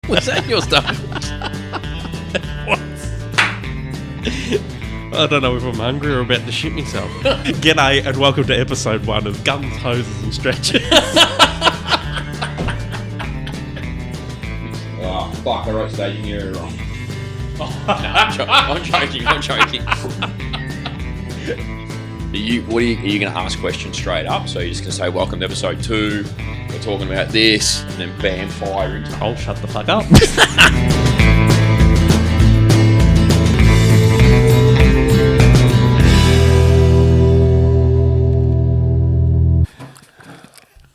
Was that your stuff? What? I don't know if I'm hungry or about to shit myself. G'day and welcome to episode 1 of Guns, Hoses and Stretchers. Oh, fuck, I wrote staging area wrong. No, I'm joking. Are you going to ask questions straight up? So you're just going to say, welcome to episode 2, we're talking about this, and then bam, fire into I'll shut the fuck up.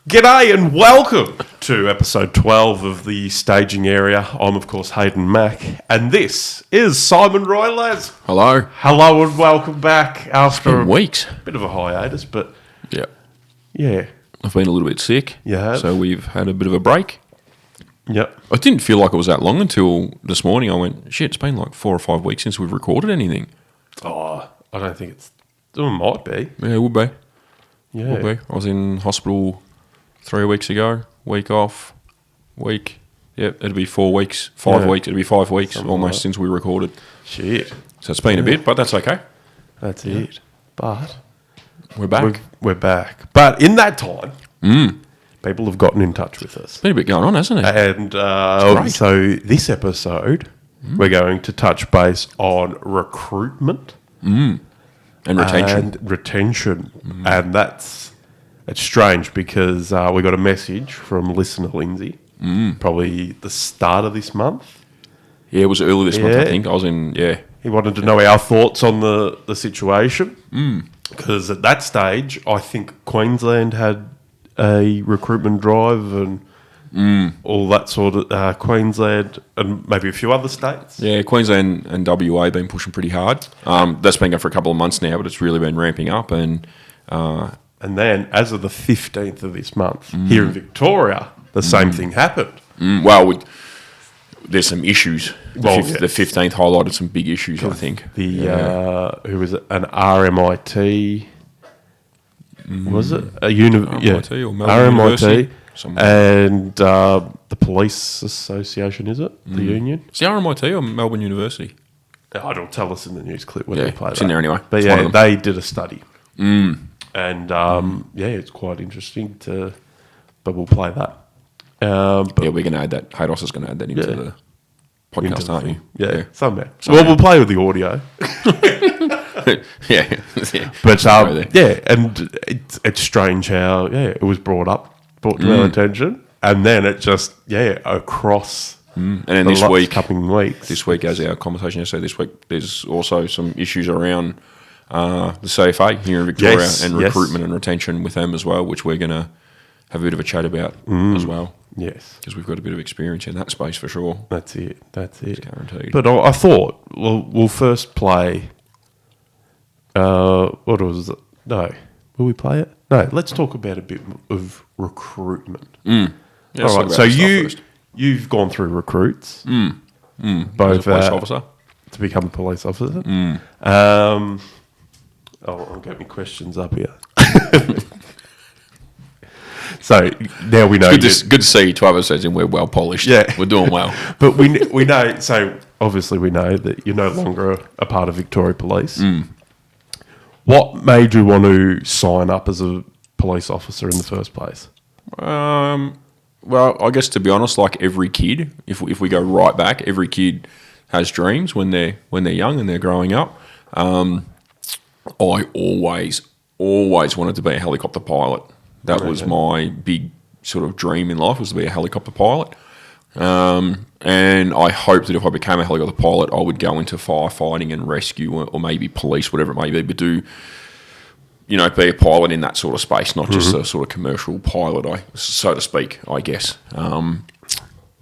G'day and welcome to episode 12 of the staging area. I'm of course Hayden Mack and this is Simon Roylaz. Hello. Hello and welcome back after a weeks. bit of a hiatus, but yeah. I've been a little bit sick. You have? So we've had a bit of a break. Yep. I didn't feel like it was that long until this morning. I went, shit, it's been like 4 or 5 weeks since we've recorded anything. Oh, I don't think it might be. Yeah, it would be. Yeah. Would be. I was in hospital 3 weeks ago, week off, week. Yep, it'd be 4 weeks, 5 weeks. It'd be 5 weeks Something almost like since we recorded. Shit. So it's been a bit, but that's okay. That's it. But We're back. we're back. But in that time, people have gotten in touch with us. Been a bit going on, hasn't it? And great. so this episode, we're going to touch base on recruitment And retention. And it's strange because we got a message from listener Lindsay, probably the start of this month. Yeah, it was early this month, I think. I was in, He wanted to know our thoughts on the situation. Because at that stage, I think Queensland had a recruitment drive and all that sort of Queensland and maybe a few other states. Yeah, Queensland and WA been pushing pretty hard. That's been going for a couple of months now, but it's really been ramping up. And then, as of the 15th of this month, here in Victoria, the same thing happened. There's some issues. The 15th highlighted some big issues, I think. Who was it? An RMIT, was it? RMIT or Melbourne University? And the Police Association, is it? The union? Is it RMIT or Melbourne University? It'll tell us in the news clip when they play it's that. in there anyway. But It's they did a study. And it's quite interesting but we'll play that. But we're going to add that. Haydos is going to add that into the podcast, aren't you? Yeah, somewhere. Well, we'll play with the audio. yeah. But and it's strange how it was brought to our attention, and then it just across. And then this week, as our conversation yesterday, this week there's also some issues around the CFA here in Victoria and recruitment and retention with them as well, which we're going to have a bit of a chat about as well. Yes, because we've got a bit of experience in that space for sure. That's it. It's guaranteed. But I thought we'll first play. What was it? No, will we play it? No. Let's talk about a bit of recruitment. Yeah, all right. So you've gone through recruits, both as a police officer to become a police officer. I'll get my questions up here. So now we know. It's good to see you 12 episodes in. We're well polished. Yeah, we're doing well. But we know. So obviously we know that you're no longer a part of Victoria Police. What made you want to sign up as a police officer in the first place? Well, I guess to be honest, like every kid, if we go right back, every kid has dreams when they're young and they're growing up. I always wanted to be a helicopter pilot. That was my big sort of dream in life, was to be a helicopter pilot. And I hoped that if I became a helicopter pilot, I would go into firefighting and rescue or maybe police, whatever it may be, but be a pilot in that sort of space, not just a sort of commercial pilot, so to speak, I guess.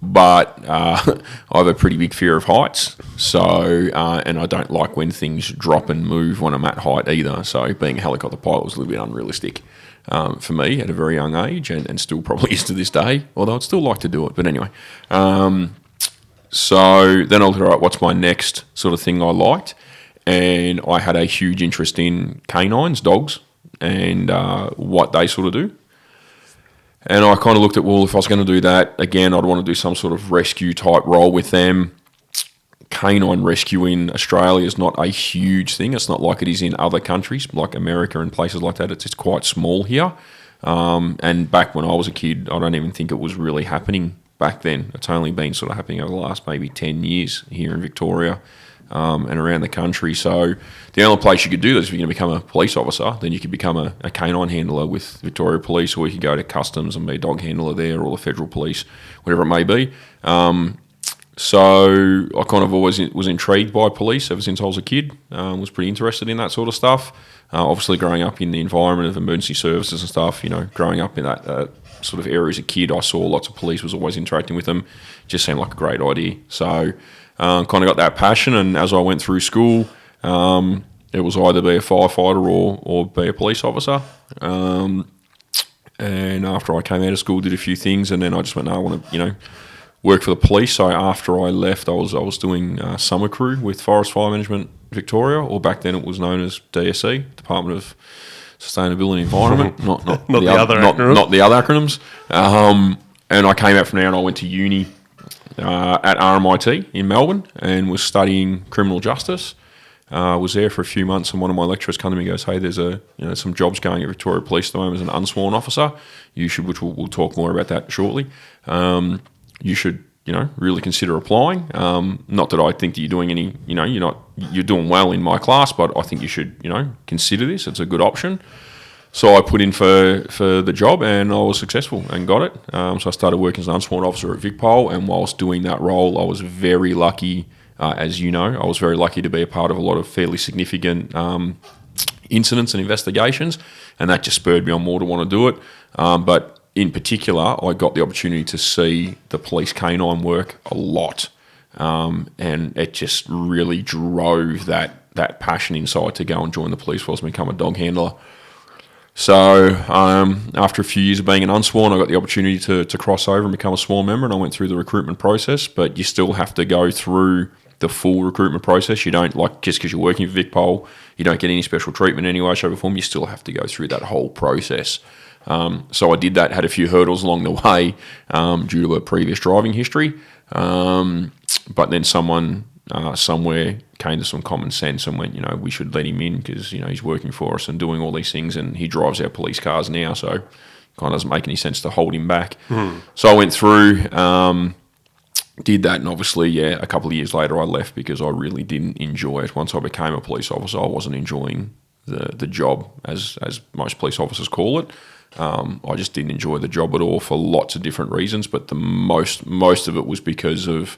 But I have a pretty big fear of heights, and I don't like when things drop and move when I'm at height either. So being a helicopter pilot was a little bit unrealistic for me at a very young age, and still probably is to this day, although I'd still like to do it. But anyway, so then I looked at, all right, what's my next sort of thing I liked? And I had a huge interest in canines, dogs, and what they sort of do. And I kind of looked at, well, if I was going to do that, again, I'd want to do some sort of rescue type role with them. Canine rescue in Australia is not a huge thing. It's not like it is in other countries, like America and places like that. It's quite small here. And back when I was a kid, I don't even think it was really happening back then. It's only been sort of happening over the last maybe 10 years here in Victoria and around the country. So the only place you could do this, if you're going to become a police officer, then you could become a canine handler with Victoria Police, or you could go to Customs and be a dog handler there, or the Federal Police, whatever it may be. So I kind of always was intrigued by police ever since I was a kid. Was pretty interested in that sort of stuff. Obviously, growing up in the environment of emergency services and stuff, growing up in that sort of area as a kid, I saw lots of police, was always interacting with them. Just seemed like a great idea. So kind of got that passion, and as I went through school, it was either be a firefighter or be a police officer. And after I came out of school, did a few things, and then I just went, no, I want to, work for the police. So after I left, I was doing summer crew with Forest Fire Management Victoria, or back then it was known as DSE, Department of Sustainability and Environment, not the other acronyms. And I came out from there and I went to uni at RMIT in Melbourne and was studying criminal justice. Was there for a few months, and one of my lecturers came to me and goes, "Hey, there's some jobs going at Victoria Police at the moment as an unsworn officer. You should," which we'll talk more about that shortly. You should, really consider applying. Not that I think that you're doing any, you're doing well in my class, but I think you should, consider this. It's a good option. So I put in for the job, and I was successful and got it. So I started working as an unsworn officer at VicPol, and whilst doing that role, I was very lucky, as you know, I was very lucky to be a part of a lot of fairly significant incidents and investigations, and that just spurred me on more to want to do it. But in particular, I got the opportunity to see the police canine work a lot, and it just really drove that passion inside to go and join the police force and become a dog handler. So after a few years of being an unsworn, I got the opportunity to cross over and become a sworn member, and I went through the recruitment process, but you still have to go through the full recruitment process. You don't, just because you're working for VicPol, you don't get any special treatment anyway, shape or form. You still have to go through that whole process. So I did that, had a few hurdles along the way due to a previous driving history. But then someone somewhere came to some common sense and went, we should let him in because, he's working for us and doing all these things, and he drives our police cars now, so it kind of doesn't make any sense to hold him back. So I went through, did that, and obviously, a couple of years later I left because I really didn't enjoy it. Once I became a police officer, I wasn't enjoying the job, as most police officers call it. I just didn't enjoy the job at all for lots of different reasons, but the most of it was because of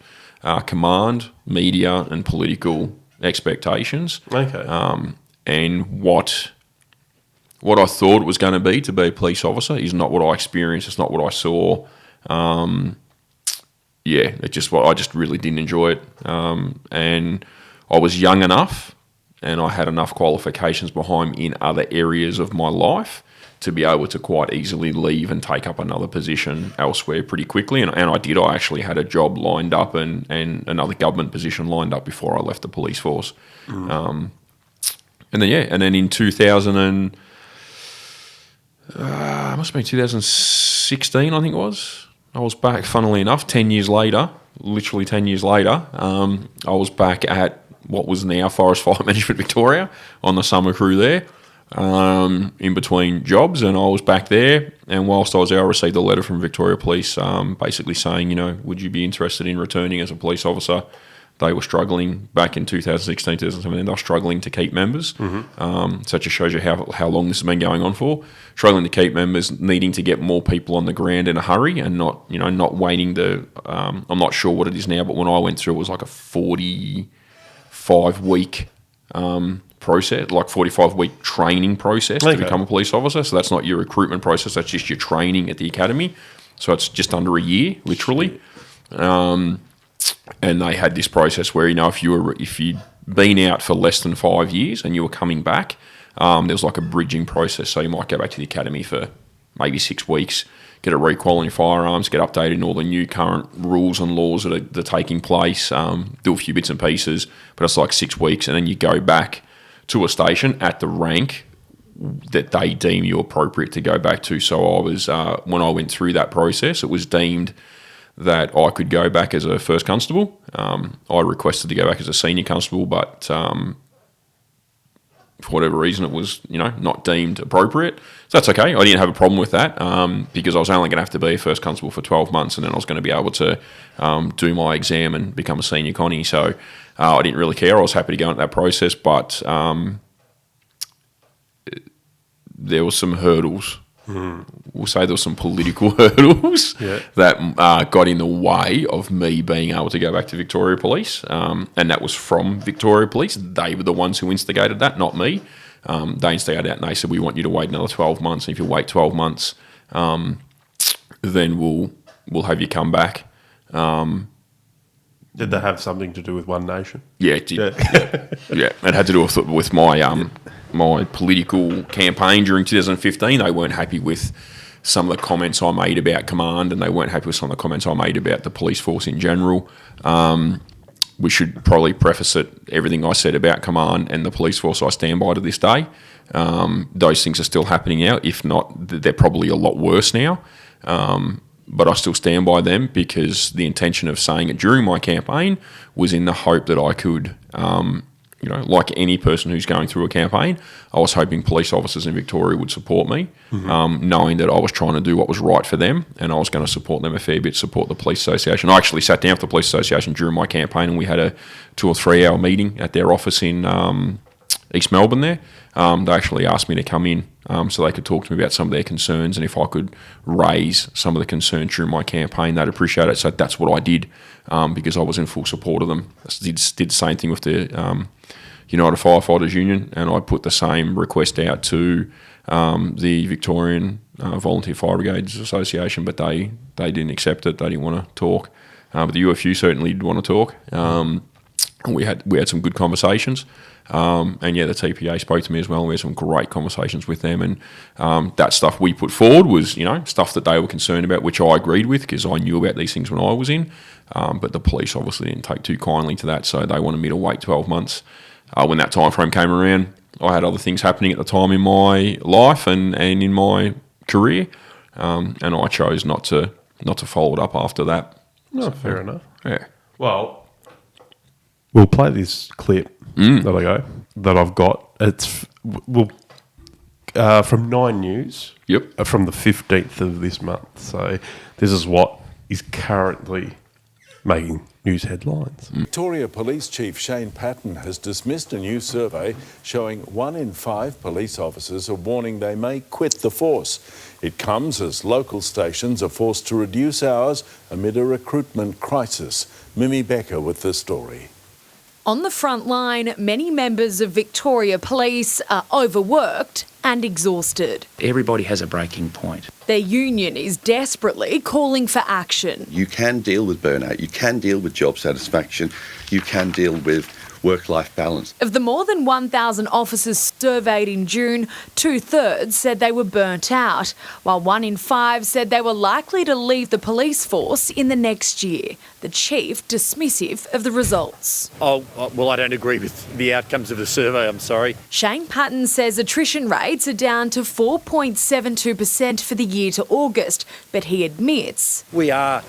command, media, and political expectations. Okay. And what I thought it was going to be a police officer is not what I experienced. It's not what I saw. I just really didn't enjoy it. And I was young enough, and I had enough qualifications behind me in other areas of my life to be able to quite easily leave and take up another position elsewhere pretty quickly. And I did. I actually had a job lined up and another government position lined up before I left the police force. And then in 2000 must have been 2016, I think it was. I was back, funnily enough, 10 years later, literally 10 years later, I was back at what was now Forest Fire Management Victoria on the summer crew there. In between jobs, and I was back there, and whilst I was there I received a letter from Victoria Police basically saying, would you be interested in returning as a police officer? They were struggling back in 2016, 2017, they were struggling to keep members. So it just shows you how long this has been going on for. Struggling to keep members, needing to get more people on the ground in a hurry, and not waiting I'm not sure what it is now, but when I went through it was like a 45-week process, like 45-week training process to become a police officer. So that's not your recruitment process, that's just your training at the academy. So it's just under a year, literally. And they had this process where, if you'd been out for less than 5 years and you were coming back, there was like a bridging process. So you might go back to the academy for maybe 6 weeks, get a requal on your firearms, get updated in all the new current rules and laws that are taking place, do a few bits and pieces, but it's like 6 weeks, and then you go back to a station at the rank that they deem you appropriate to go back to. So I was when I went through that process, it was deemed that I could go back as a first constable. I requested to go back as a senior constable, but for whatever reason, it was not deemed appropriate. So that's okay. I didn't have a problem with that because I was only going to have to be a first constable for 12 months, and then I was going to be able to do my exam and become a senior connie. So I didn't really care. I was happy to go into that process, but there were some hurdles. We'll say there were some political hurdles that got in the way of me being able to go back to Victoria Police, and that was from Victoria Police. They were the ones who instigated that, not me. They instigated that, and they said, we want you to wait another 12 months, and if you wait 12 months, then we'll have you come back. Did that have something to do with One Nation? Yeah, it did. Yeah. It had to do with my my political campaign during 2015. They weren't happy with some of the comments I made about command, and they weren't happy with some of the comments I made about the police force in general. We should probably preface it, everything I said about command and the police force I stand by to this day. Those things are still happening now. If not, they're probably a lot worse now. But I still stand by them because the intention of saying it during my campaign was in the hope that I could, like any person who's going through a campaign, I was hoping police officers in Victoria would support me, knowing that I was trying to do what was right for them, and I was going to support them a fair bit, support the police association. I actually sat down with the police association during my campaign, and we had a 2 or 3 hour meeting at their office in East Melbourne there. They actually asked me to come in so they could talk to me about some of their concerns, and if I could raise some of the concerns during my campaign, they'd appreciate it. So that's what I did because I was in full support of them. I did the same thing with the United Firefighters Union, and I put the same request out to the Victorian Volunteer Fire Brigades Association, but they didn't accept it. They didn't want to talk. But the UFU certainly did want to talk. We had some good conversations. And the TPA spoke to me as well, and we had some great conversations with them, and that stuff we put forward was, stuff that they were concerned about, which I agreed with because I knew about these things when I was in, but the police obviously didn't take too kindly to that, so they wanted me to wait 12 months. When that time frame came around, I had other things happening at the time in my life and in my career, and I chose not to follow it up after that. No, fair enough. Yeah. Well, we'll play this clip that I've got. It's from Nine News. Yep. From the 15th of this month. So this is what is currently making news headlines. Victoria Police Chief Shane Patton has dismissed a new survey showing 1 in 5 police officers are warning they may quit the force. It comes as local stations are forced to reduce hours amid a recruitment crisis. Mimi Becker with the story. On the front line, many members of Victoria Police are overworked and exhausted. Everybody has a breaking point. Their union is desperately calling for action. You can deal with burnout, you can deal with job satisfaction, you can deal with work-life balance. Of the more than 1,000 officers surveyed in June, 2/3 said they were burnt out, while 1 in 5 said they were likely to leave the police force in the next year. The chief dismissive of the results. Well, I don't agree with the outcomes of the survey, I'm sorry. Shane Patton says attrition rates are down to 4.72% for the year to August, but he admits We are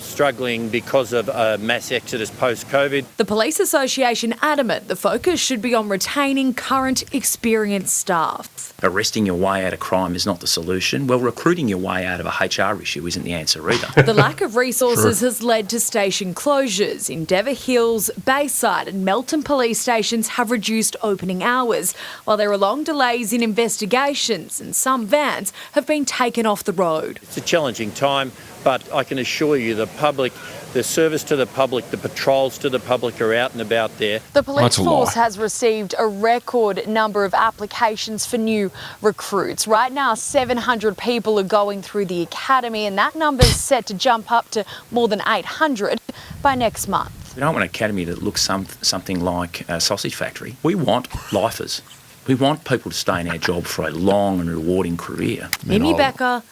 struggling because of mass exodus post-COVID. the Police Association adamant the focus should be on retaining current experienced staff. Arresting your way out of crime is not the solution. Well, recruiting your way out of a HR issue isn't the answer either. The lack of resources has led to station closures. Endeavour Hills, Bayside and Melton police stations have reduced opening hours, while there are long delays in investigations and some vans have been taken off the road. It's a challenging time, but I can assure you the public, the service to the public, the patrols to the public are out and about there. The police That's a force lie. has received a record number of applications for new recruits. Right now, 700 people are going through the academy, and that number is set to jump up to more than 800 by next month. We don't want an academy that looks something like a sausage factory. We want lifers. We want people to stay in our job for a long and rewarding career. Mimi Becker,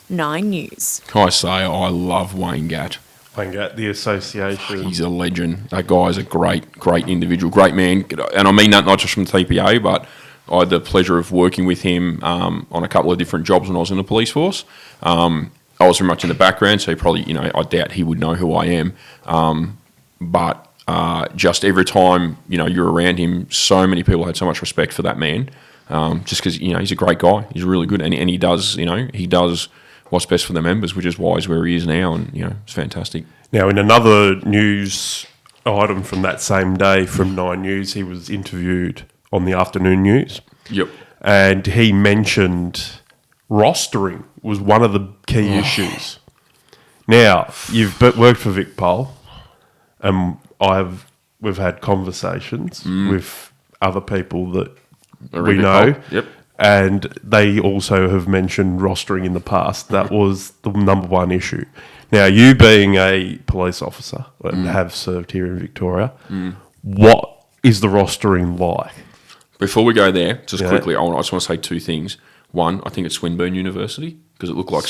9 News. Can I say I love Wayne Gatt? The association. He's a legend. That guy's a great individual, great man. And I mean that not just from TPA, but I had the pleasure of working with him on a couple of different jobs when I was in the police force. I was very much in the background, so he probably, I doubt he would know who I am. But just every time, you're around him, so many people had so much respect for that man, just because, he's a great guy. He's really good, and he does, he does what's best for the members, which is why he's where he is now, and, it's fantastic. Now, in another news item from that same day from 9 News, he was interviewed on the afternoon news. Yep. And he mentioned rostering was one of the key issues. Now, you've worked for Vic Pol, and we've had conversations with other people that we know. Yep. And they also have mentioned rostering in the past. That was the number one issue. Now, you being a police officer and have served here in Victoria, what is the rostering like? Before we go there, just quickly, I just want to say two things. One, I think it's Swinburne University because it looked like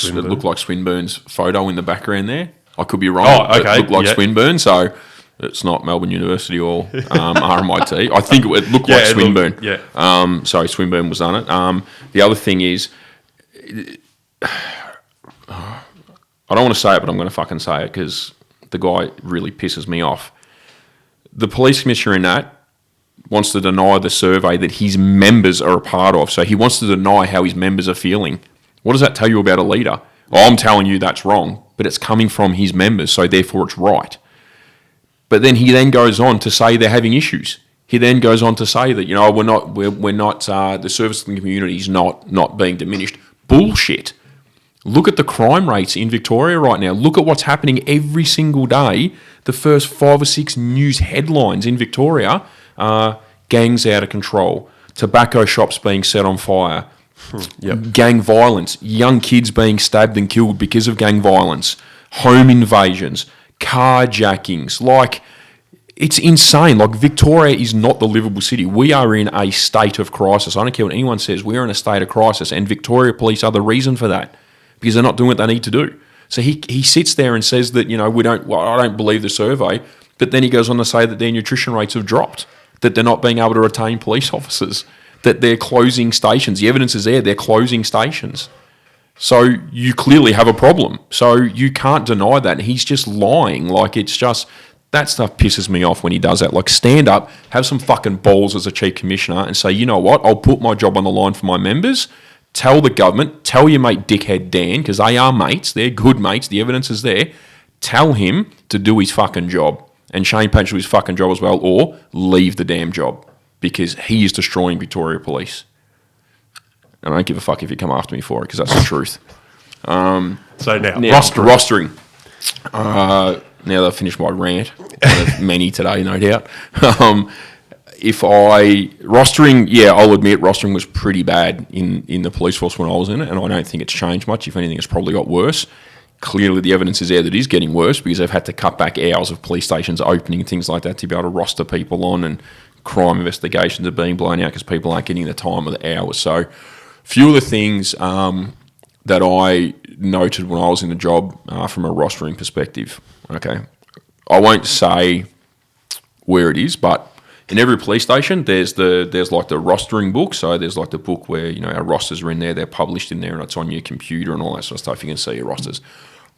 Swinburne's photo in the background there. I could be wrong. Oh, okay. It looked like Swinburne, so it's not Melbourne University or RMIT. I think it looked like Swinburne. Sorry, Swinburne was on it. The other thing is, I don't want to say it, but I'm going to fucking say it because the guy really pisses me off. The police commissioner in that wants to deny the survey that his members are a part of. So he wants to deny how his members are feeling. What does that tell you about a leader? Oh, I'm telling you that's wrong, but it's coming from his members, so therefore it's right. But then he then goes on to say they're having issues. He then goes on to say that, we're not the service to the community is not being diminished. Bullshit. Look at the crime rates in Victoria right now. Look at what's happening every single day. The first 5 or 6 news headlines in Victoria are gangs out of control, tobacco shops being set on fire, gang violence, young kids being stabbed and killed because of gang violence, home invasions, carjackings. Like, it's insane. Like, Victoria is not the livable city. We are in a state of crisis. I don't care what anyone says. We are in a state of crisis, and Victoria Police are the reason for that because they're not doing what they need to do. So he sits there and says that, I don't believe the survey, but then he goes on to say that their nutrition rates have dropped, that they're not being able to retain police officers, that they're closing stations. The evidence is there. They're closing stations. So you clearly have a problem. So you can't deny that. And he's just lying. Like, it's just, that stuff pisses me off when he does that. Like, stand up, have some fucking balls as a chief commissioner and say, you know what, I'll put my job on the line for my members. Tell the government, tell your mate Dickhead Dan, because they are mates, they're good mates, the evidence is there. Tell him to do his fucking job. And Shane Patch do his fucking job as well, or leave the damn job, because he is destroying Victoria Police. And I don't give a fuck if you come after me for it, because that's the truth. So now rostering. Now that I've finished my rant, many today, no doubt. I'll admit rostering was pretty bad in the police force when I was in it, and I don't think it's changed much. If anything, it's probably got worse. Clearly, the evidence is there that it is getting worse because they've had to cut back hours of police stations opening and things like that to be able to roster people on, and crime investigations are being blown out because people aren't getting the time or the hours. So, few of the things that I noted when I was in the job from a rostering perspective. Okay, I won't say where it is, but in every police station, there's like the rostering book. So there's like the book where our rosters are in there, they're published in there, and it's on your computer and all that sort of stuff. You can see your rosters.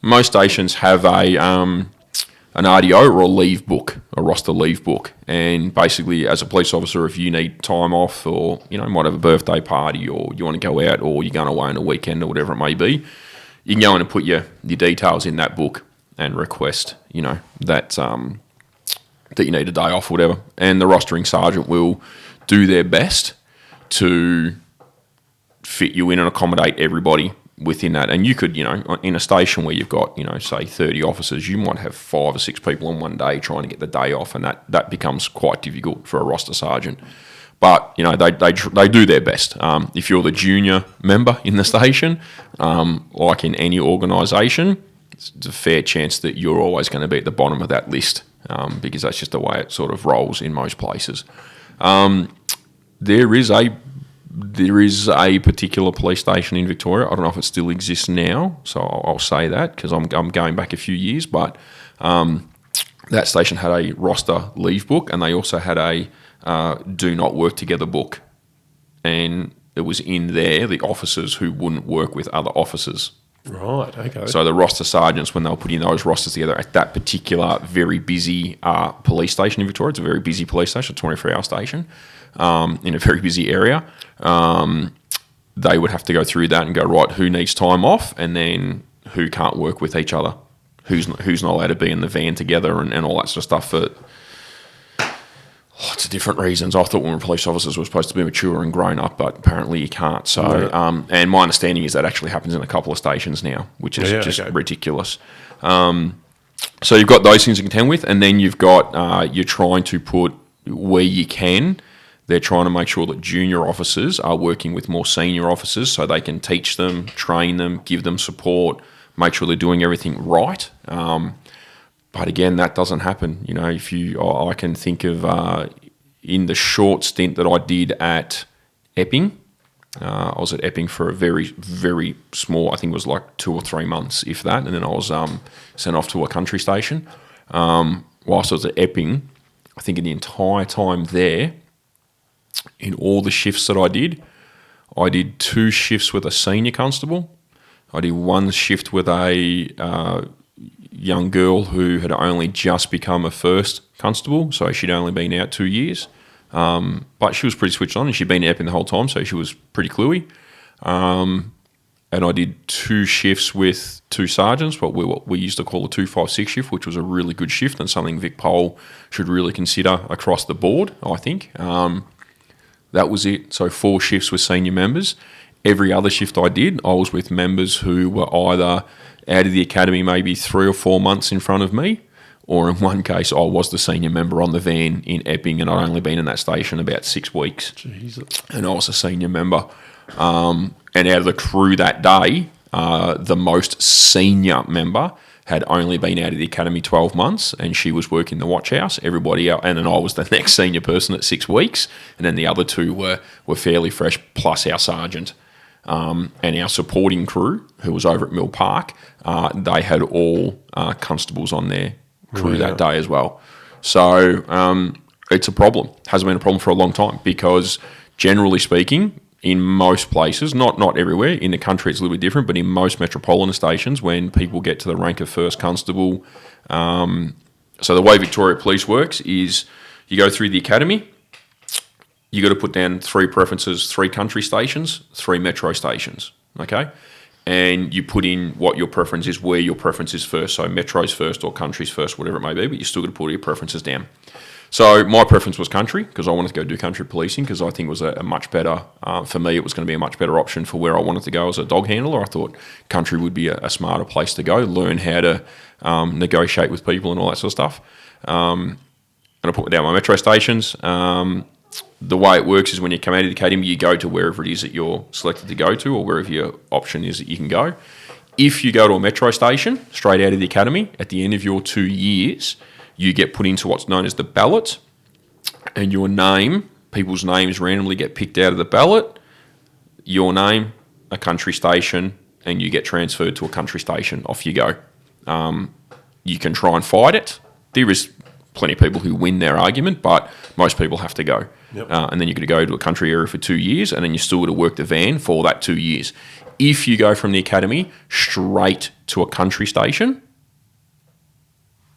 Most stations have an RDO or a leave book, a roster leave book, and basically, as a police officer, if you need time off or might have a birthday party or you want to go out or you're going away on a weekend or whatever it may be, you can go in and put your details in that book and request that you need a day off or whatever, and the rostering sergeant will do their best to fit you in and accommodate everybody within that. And you could, in a station where you've got, say 30 officers, you might have 5 or 6 people on one day trying to get the day off, and that becomes quite difficult for a roster sergeant. But, they do their best. If you're the junior member in the station, like in any organisation, it's a fair chance that you're always going to be at the bottom of that list. Because that's just the way it sort of rolls in most places. There is a particular police station in Victoria. I don't know if it still exists now, so I'll say that because I'm going back a few years. But that station had a roster leave book, and they also had a do not work together book. and it was in there the officers who wouldn't work with other officers. Right, okay. So the roster sergeants, when they were putting those rosters together at that particular very busy police station in Victoria, it's a very busy police station, a 24-hour station, in a very busy area, they would have to go through that and go, right, who needs time off, and then who can't work with each other, who's not allowed to be in the van together, and all that sort of stuff for lots of different reasons. I thought when police officers were supposed to be mature and grown up, but apparently you can't. So, and my understanding is that actually happens in a couple of stations now, which is just ridiculous. So you've got those things to contend with, and then you've got you're trying to put where you can. They're trying to make sure that junior officers are working with more senior officers so they can teach them, train them, give them support, make sure they're doing everything right. But again, that doesn't happen. You know, I can think of in the short stint that I did at Epping, I was at Epping for a very, very small, I think it was like 2 or 3 months, if that, and then I was sent off to a country station. Whilst I was at Epping, I think in the entire time there, in all the shifts that I did 2 shifts with a senior constable. I did 1 shift with a young girl who had only just become a first constable, so she'd only been out 2 years. But she was pretty switched on, and she'd been Epping the whole time, so she was pretty cluey. And I did 2 shifts with 2 sergeants, what we used to call a 2-5-6 shift, which was a really good shift and something Vic Pole should really consider across the board, I think. That was it. So 4 shifts with senior members. Every other shift I did, I was with members who were either out of the academy maybe 3 or 4 months in front of me, or in one case I was the senior member on the van in Epping, and I'd only been in that station about 6 weeks. Jesus. And I was a senior member. And out of the crew that day, the most senior member had only been out of the academy 12 months, and she was working the watch house. Everybody else, and then I was the next senior person at 6 weeks, and then the other 2 were fairly fresh, plus our sergeant. And our supporting crew, who was over at Mill Park, they had all constables on their crew that day as well. So it's a problem. Hasn't been a problem for a long time, because generally speaking, in most places, not everywhere, in the country it's a little bit different, but in most metropolitan stations, when people get to the rank of first constable, so the way Victoria Police works is you go through the academy, you got to put down 3 preferences, 3 country stations, 3 metro stations, okay? And you put in what your preference is, where your preference is first, so metros first or countries first, whatever it may be, but you still got to put your preferences down. So my preference was country, because I wanted to go do country policing, because I think it was a much better, for me it was going to be a much better option for where I wanted to go as a dog handler. I thought country would be a smarter place to go, learn how to negotiate with people and all that sort of stuff. And I put down my metro stations. The way it works is when you come out of the academy, you go to wherever it is that you're selected to go to, or wherever your option is that you can go. If you go to a metro station straight out of the academy, at the end of your 2 years, you get put into what's known as the ballot, and your name, people's names randomly get picked out of the ballot, your name, a country station, and you get transferred to a country station. Off you go. You can try and fight it. There is plenty of people who win their argument, but most people have to go. Yep. And then you're going to go to a country area for 2 years, and then you're still going to work the van for that 2 years. If you go from the academy straight to a country station,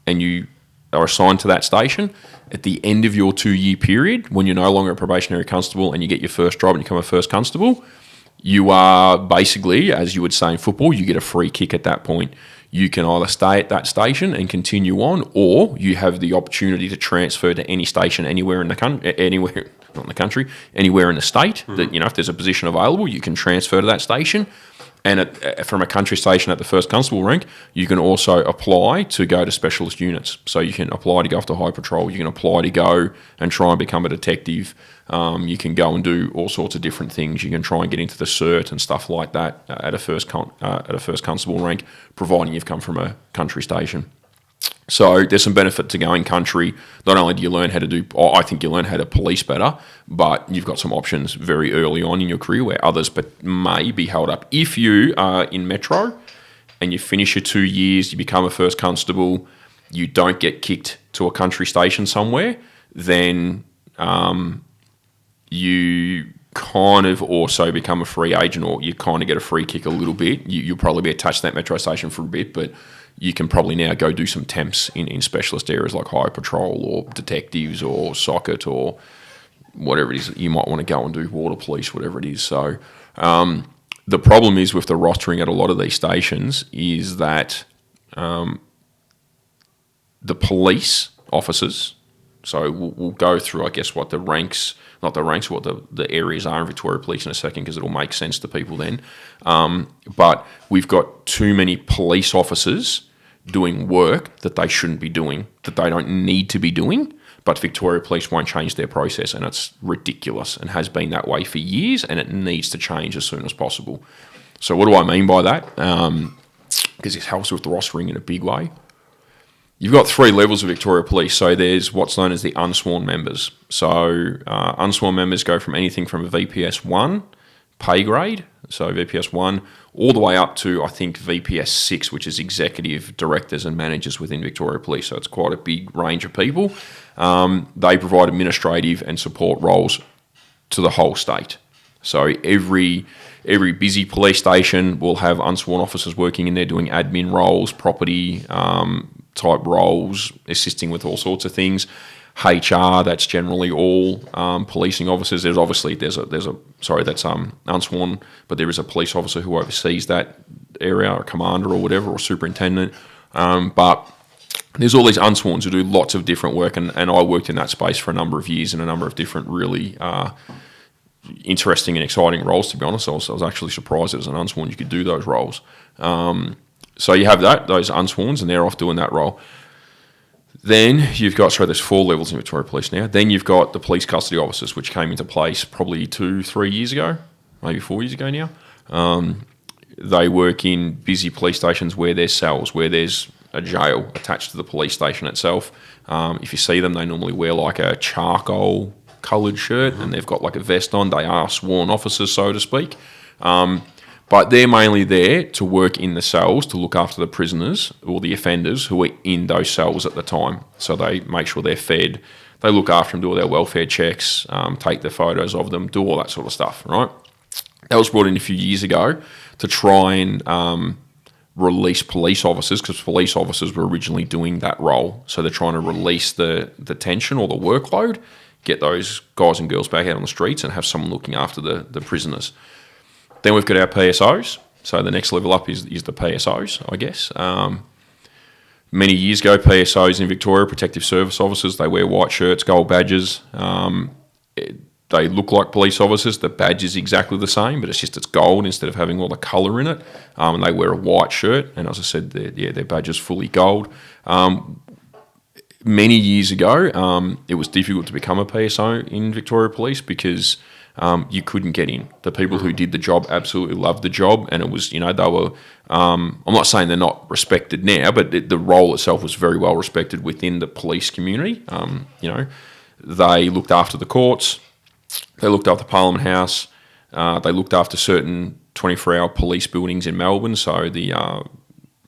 and you are assigned to that station, at the end of your 2-year period, when you're no longer a probationary constable and you get your first job and you become a first constable, you are basically, as you would say in football, you get a free kick at that point. You can either stay at that station and continue on, or you have the opportunity to transfer to any station anywhere in the country, anywhere not in the country, anywhere in the state. That, you know, if there's a position available, you can transfer to that station. And from a country station at the first constable rank, you can also apply to go to specialist units. So you can apply to go off to high patrol. You can apply to go and try and become a detective. You can go and do all sorts of different things. You can try and get into the cert and stuff like that at a first constable rank, providing you've come from a country station. So there's some benefit to going country. Not only do you learn how to do, I think you learn how to police better, but you've got some options very early on in your career where others may be held up. If you are in Metro and you finish your 2 years, you become a first constable, you don't get kicked to a country station somewhere, then you kind of also become a free agent, or you kind of get a free kick a little bit. You'll probably be attached to that metro station for a bit, but you can probably now go do some temps in specialist areas like high patrol or detectives or socket or whatever it is that you might want to go and do, water police, whatever it is. So the problem is with the rostering at a lot of these stations is that the police officers, so we'll go through, I guess, what the ranks, not the ranks, what the areas are in Victoria Police in a second, because it'll make sense to people then. But we've got too many police officers doing work that they shouldn't be doing, that they don't need to be doing, but Victoria Police won't change their process, and it's ridiculous and has been that way for years, and it needs to change as soon as possible. So what do I mean by that? Because this helps with the rostering in a big way. You've got 3 levels of Victoria Police. So there's what's known as the unsworn members. So unsworn members go from anything from a VPS 1 pay grade, so VPS 1, all the way up to, I think, VPS 6, which is executive directors and managers within Victoria Police. So it's quite a big range of people. They provide administrative and support roles to the whole state. So every busy police station will have unsworn officers working in there doing admin roles, property type roles, assisting with all sorts of things. HR, that's generally all policing officers. There's obviously that's unsworn, but there is a police officer who oversees that area, or commander or whatever, or superintendent. But there's all these unsworns who do lots of different work, and I worked in that space for a number of years in a number of different really interesting and exciting roles, to be honest. I was actually surprised as an unsworn you could do those roles. So you have those unsworns, and they're off doing that role. Then you've got, there's 4 levels in Victoria Police now. Then you've got the police custody officers, which came into place probably 2-3 years ago, maybe 4 years ago now. They work in busy police stations where there's cells, where there's a jail attached to the police station itself. If you see them, they normally wear like a charcoal coloured shirt, and they've got like a vest on. They are sworn officers, so to speak. But they're mainly there to work in the cells to look after the prisoners or the offenders who are in those cells at the time. So they make sure they're fed, they look after them, do all their welfare checks, take the photos of them, do all that sort of stuff, right? That was brought in a few years ago to try and release police officers, because police officers were originally doing that role. So they're trying to release the tension or the workload, get those guys and girls back out on the streets and have someone looking after the prisoners. Then we've got our PSOs. So the next level up is the PSOs, I guess. Many years ago, PSOs in Victoria, Protective Service Officers, they wear white shirts, gold badges. They look like police officers. The badge is exactly the same, but it's gold instead of having all the colour in it. And they wear a white shirt. And as I said, their badge is fully gold. Many years ago, it was difficult to become a PSO in Victoria Police because you couldn't get in. The people who did the job absolutely loved the job, and it was, they were, I'm not saying they're not respected now, but the role itself was very well respected within the police community. They looked after the courts, they looked after Parliament House, they looked after certain 24-hour police buildings in Melbourne, so the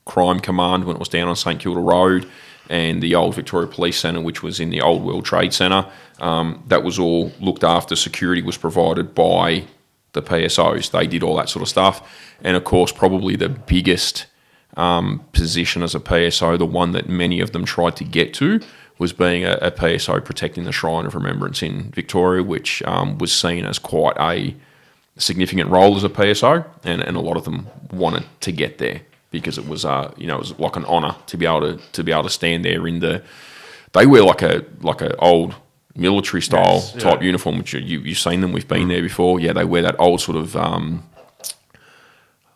Crime Command when it was down on St Kilda Road, and the old Victoria Police Centre, which was in the old World Trade Centre. That was all looked after. Security was provided by the PSOs. They did all that sort of stuff. And, of course, probably the biggest position as a PSO, the one that many of them tried to get to, was being a PSO protecting the Shrine of Remembrance in Victoria, which was seen as quite a significant role as a PSO, and a lot of them wanted to get there, because it was, it was like an honour to be able to stand there in the. They wear like a old military style type uniform, which you've seen them. We've been there before. Yeah, they wear that old sort of.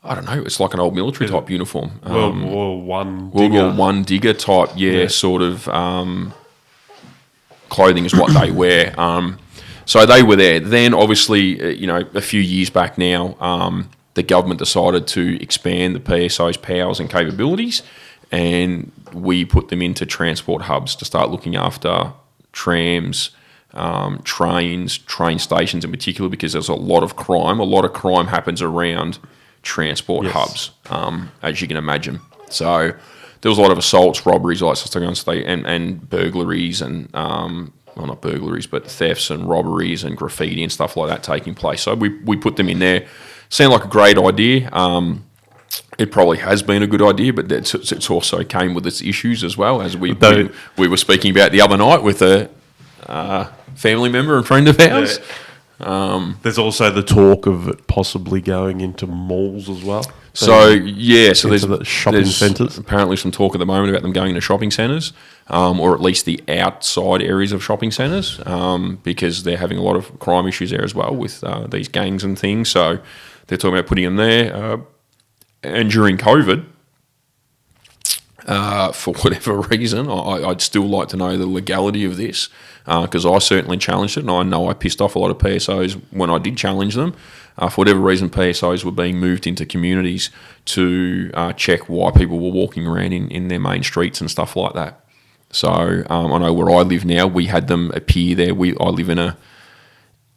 I don't know. It's like an old military type uniform. World War I digger type. Sort of clothing is what they wear. So they were there. Then obviously, a few years back now. The government decided to expand the PSO's powers and capabilities, and we put them into transport hubs to start looking after trams, trains, train stations in particular, because there's a lot of crime. A lot of crime happens around transport hubs, as you can imagine. So there was a lot of assaults, robberies, and burglaries, and well, not burglaries, but thefts and robberies and graffiti and stuff like that taking place. So we put them in there. Sound like a great idea. It probably has been a good idea, but it's also came with its issues as well, as we were speaking about the other night with a family member and friend of ours. Yeah. There's also the talk of it possibly going into malls as well. So there's the shopping centres. Apparently some talk at the moment about them going to shopping centres, or at least the outside areas of shopping centres, because they're having a lot of crime issues there as well with these gangs and things. So they're talking about putting them there. And during COVID, for whatever reason, I'd still like to know the legality of this, because I certainly challenged it, and I know I pissed off a lot of PSOs when I did challenge them. For whatever reason, PSOs were being moved into communities to check why people were walking around in their main streets and stuff like that. So I know where I live now, we had them appear there. I live in a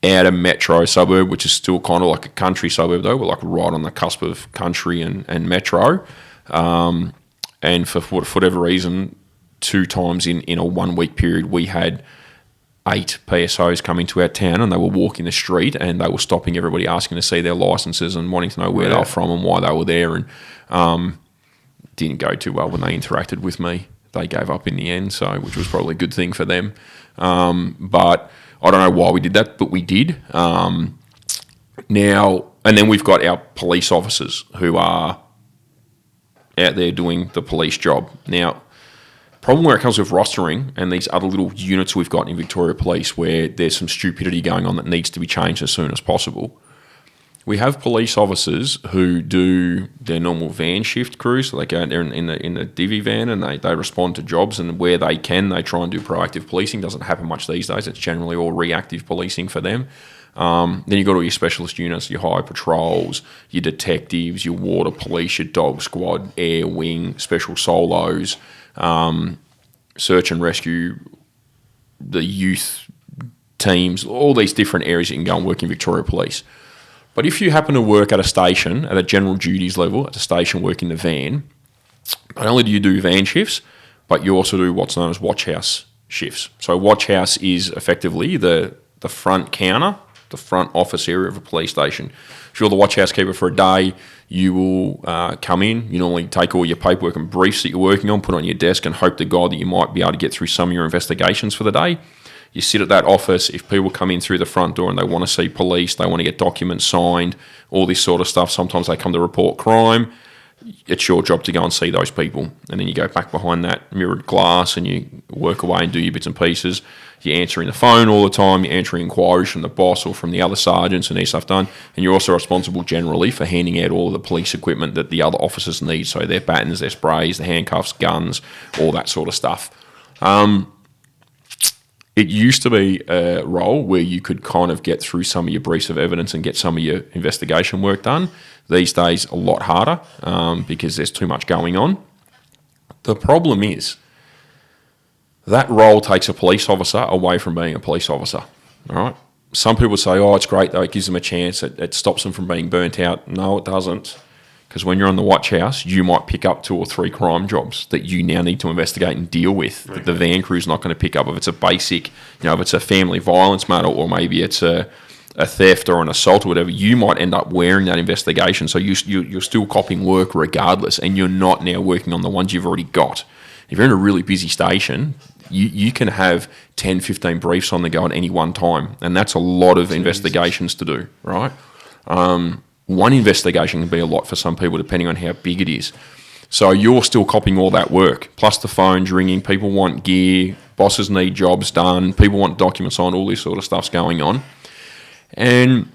outer metro suburb, which is still kind of like a country suburb though. We're like right on the cusp of country and metro. And for whatever reason, 2 times in a 1 week period, we had 8 PSOs come into our town, and they were walking the street and they were stopping everybody, asking to see their licenses and wanting to know where they were from and why they were there. And didn't go too well when they interacted with me. They gave up in the end, which was probably a good thing for them. But I don't know why we did that, but we did. Now, and then we've got our police officers who are out there doing the police job. Now, problem where it comes with rostering and these other little units we've got in Victoria Police where there's some stupidity going on that needs to be changed as soon as possible. We have police officers who do their normal van shift crews, so they go out there in the divvy van and they respond to jobs, and where they can, they try and do proactive policing. Doesn't happen much these days. It's generally all reactive policing for them. Then you've got all your specialist units, your high patrols, your detectives, your water police, your dog squad, air wing, special solos, search and rescue, the youth teams, all these different areas you can go and work in Victoria Police. But if you happen to work at a station, at a general duties level, at a station working the van, not only do you do van shifts, but you also do what's known as watch house shifts. So watch house is effectively the front counter, the front office area of a police station. If you're the watch house keeper for a day, you will come in. You normally take all your paperwork and briefs that you're working on, put it on your desk, and hope to God that you might be able to get through some of your investigations for the day. You sit at that office. If people come in through the front door and they want to see police, they want to get documents signed, all this sort of stuff, sometimes they come to report crime. It's your job to go and see those people. And then you go back behind that mirrored glass and you work away and do your bits and pieces. You're answering the phone all the time. You're answering inquiries from the boss or from the other sergeants and their stuff done. And you're also responsible generally for handing out all of the police equipment that the other officers need. So their batons, their sprays, the handcuffs, guns, all that sort of stuff. It used to be a role where you could kind of get through some of your briefs of evidence and get some of your investigation work done. These days, a lot harder because there's too much going on. The problem is that role takes a police officer away from being a police officer. All right. Some people say, "Oh, it's great though. It gives them a chance. It stops them from being burnt out." No, it doesn't. Because when you're on the watch house, you might pick up 2 or 3 crime jobs that you now need to investigate and deal with. That the van crew's not going to pick up. If it's a basic, if it's a family violence matter, or maybe it's a theft or an assault or whatever, you might end up wearing that investigation. So you're still copping work regardless, and you're not now working on the ones you've already got. If you're in a really busy station, you can have 10, 15 briefs on the go at any one time, and that's a lot of investigations to do, right? One investigation can be a lot for some people depending on how big it is. So you're still copping all that work, plus the phone's ringing, people want gear, bosses need jobs done, people want documents on, all this sort of stuff's going on. And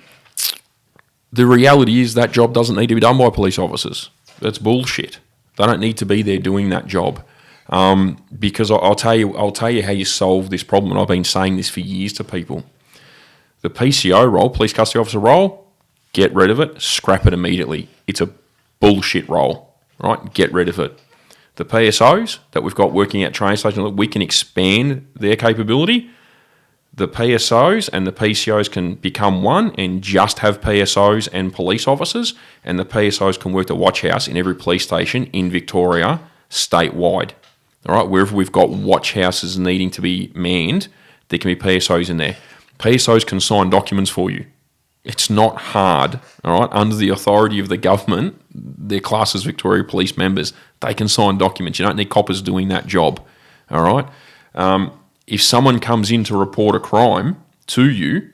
the reality is that job doesn't need to be done by police officers. That's bullshit. They don't need to be there doing that job. Because I'll tell you how you solve this problem, and I've been saying this for years to people. The PCO role, police custody officer role, get rid of it, scrap it immediately. It's a bullshit role, right? Get rid of it. The PSOs that we've got working at train stations, we can expand their capability. The PSOs and the PCOs can become one and just have PSOs and police officers, and the PSOs can work the watch house in every police station in Victoria statewide. All right, wherever we've got watch houses needing to be manned, There can be PSOs in there. PSOs can sign documents for you. It's not hard, all right? Under the authority of the government, they're classed as Victoria Police members. They can sign documents. You don't need coppers doing that job, all right? If someone comes in to report a crime to you,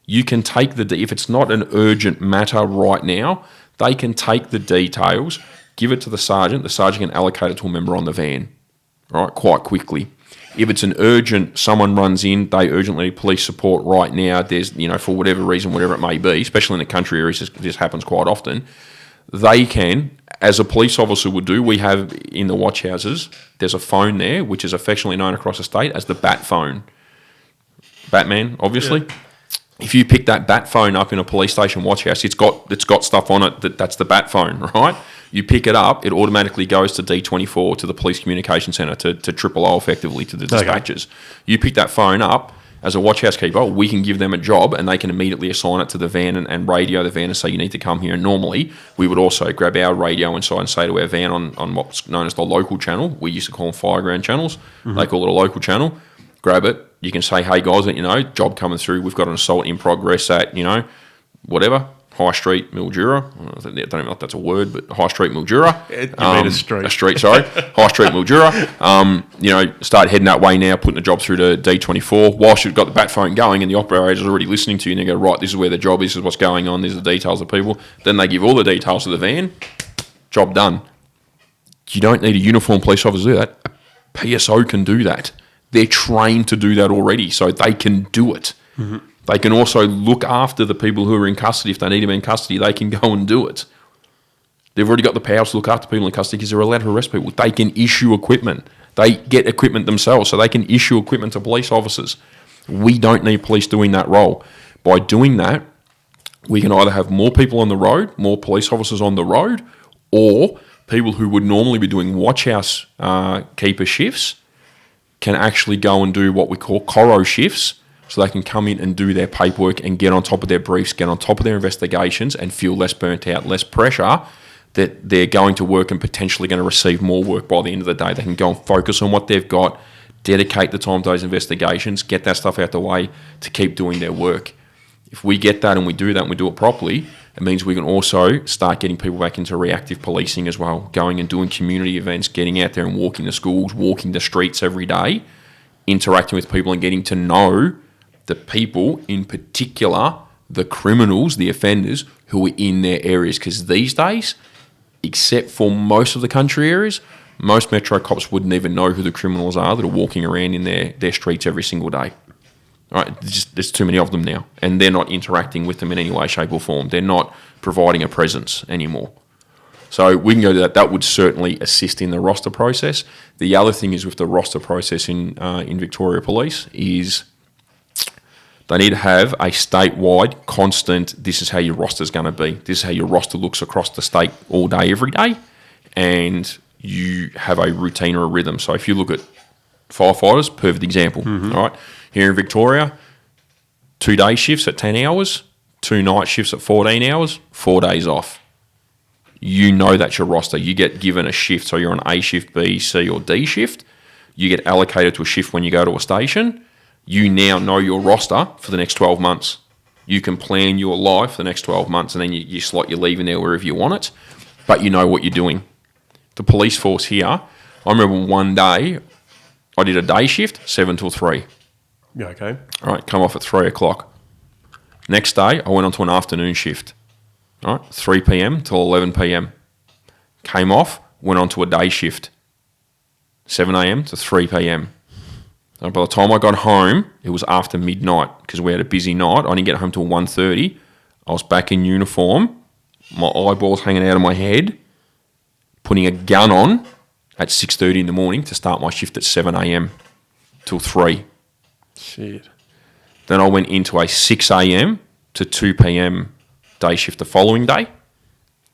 you can take if it's not an urgent matter right now, they can take the details, give it to the sergeant can allocate it to a member on the van, all right, quite quickly. If it's an urgent, someone runs in, they urgently need police support right now, there's, for whatever reason, whatever it may be, especially in the country areas, this happens quite often, they can, as a police officer would do, we have in the watch houses, there's a phone there, which is affectionately known across the state as the bat phone. Batman, obviously. Yeah. If you pick that bat phone up in a police station watch house, it's got stuff on it that's the bat phone, right? You pick it up, it automatically goes to D24, to the police communication centre, to Triple O effectively, to the dispatchers. Okay. You pick that phone up, as a watch house keeper, we can give them a job and they can immediately assign it to the van and radio the van and say, you need to come here. And normally, we would also grab our radio inside and say to our van on what's known as the local channel. We used to call them fireground channels. Mm-hmm. They call it a local channel. Grab it. You can say, hey, guys, job coming through. We've got an assault in progress at, whatever, High Street, Mildura. I don't know if that's a word, but High Street, Mildura. You mean a street. A street, sorry. High Street, Mildura. Start heading that way now, putting the job through to D24. Whilst you've got the bat phone going and the operator's already listening to you and they go, right, this is where the job is, this is what's going on, these are the details of people. Then they give all the details to the van. Job done. You don't need a uniformed police officer to do that. A PSO can do that. They're trained to do that already, so they can do it. Mm-hmm. They can also look after the people who are in custody. If they need them in custody, they can go and do it. They've already got the powers to look after people in custody because they're allowed to arrest people. They can issue equipment. They get equipment themselves, so they can issue equipment to police officers. We don't need police doing that role. By doing that, we can either have more people on the road, more police officers on the road, or people who would normally be doing watch house keeper shifts can actually go and do what we call coro shifts, so they can come in and do their paperwork and get on top of their briefs, get on top of their investigations and feel less burnt out, less pressure that they're going to work and potentially going to receive more work by the end of the day. They can go and focus on what they've got, dedicate the time to those investigations, get that stuff out the way to keep doing their work. If we get that and we do that and we do it properly, it means we can also start getting people back into reactive policing as well, going and doing community events, getting out there and walking the schools, walking the streets every day, interacting with people and getting to know the people, in particular, the criminals, the offenders who are in their areas. Because these days, except for most of the country areas, most metro cops wouldn't even know who the criminals are that are walking around in their streets every single day. All right, there's too many of them now, and they're not interacting with them in any way, shape or form. They're not providing a presence anymore. So we can go to that. That would certainly assist in the roster process. The other thing is with the roster process in Victoria Police is they need to have a statewide, constant, this is how your roster's going to be. This is how your roster looks across the state all day, every day, and you have a routine or a rhythm. So if you look at firefighters, perfect example, all right? Here in Victoria, 2 day shifts at 10 hours, 2 night shifts at 14 hours, 4 days off. You know that's your roster. You get given a shift, so you're on A shift, B, C, or D shift. You get allocated to a shift when you go to a station. You now know your roster for the next 12 months. You can plan your life for the next 12 months, and then you slot your leave in there wherever you want it, but you know what you're doing. The police force here, I remember one day I did a day shift, 7 till 3. Yeah, okay. All right, come off at 3 o'clock. Next day, I went on to an afternoon shift. All right, 3 p.m. till 11 p.m. Came off, went on to a day shift, 7 a.m. to 3 p.m. So by the time I got home, it was after midnight because we had a busy night. I didn't get home till 1:30. I was back in uniform, my eyeballs hanging out of my head, putting a gun on at 6:30 in the morning to start my shift at 7 a.m. till 3. Shit. Then I went into a 6 a.m. to 2 p.m. day shift the following day.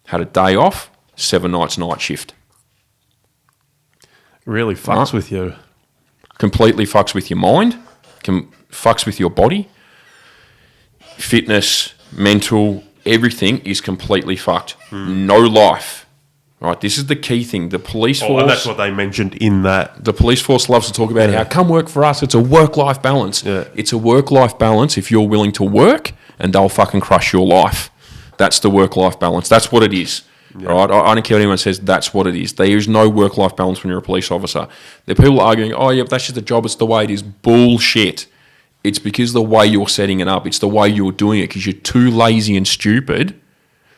Had a day off, 7 nights night shift. Really fucks with you. Completely fucks with your mind, fucks with your body. Fitness, mental, everything is completely fucked. No life. Right, this is the key thing. The police force. And that's what they mentioned in that. The police force loves to talk about how come work for us. It's a work-life balance. Yeah. It's a work-life balance if you're willing to work, and they'll fucking crush your life. That's the work-life balance. That's what it is. Yeah. Right? I don't care what anyone says. That's what it is. There is no work-life balance when you're a police officer. There are people arguing, oh yeah, that's just a job. It's the way it is. Bullshit. It's because the way you're setting it up. It's the way you're doing it because you're too lazy and stupid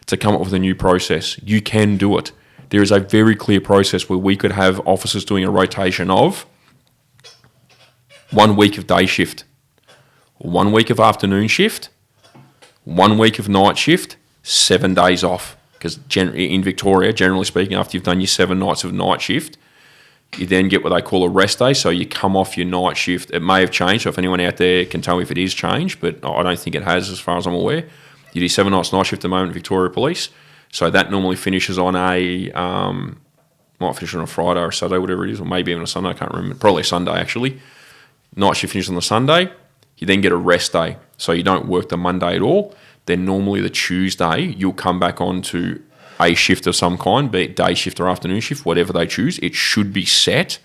to come up with a new process. You can do it. There is a very clear process where we could have officers doing a rotation of 1 week of day shift, 1 week of afternoon shift, 1 week of night shift, 7 days off. Because in Victoria, generally speaking, after you've done your 7 nights of night shift, you then get what they call a rest day. So you come off your night shift. It may have changed. So if anyone out there can tell me if it is changed, but I don't think it has as far as I'm aware. You do 7 nights night shift at the moment, Victoria Police. So that normally finishes on might finish on a Friday or a Saturday, whatever it is, or maybe even a Sunday, I can't remember. Probably a Sunday, actually. Night shift finishes on the Sunday. You then get a rest day. So you don't work the Monday at all. Then normally the Tuesday, you'll come back on to a shift of some kind, be it day shift or afternoon shift, whatever they choose. It should be set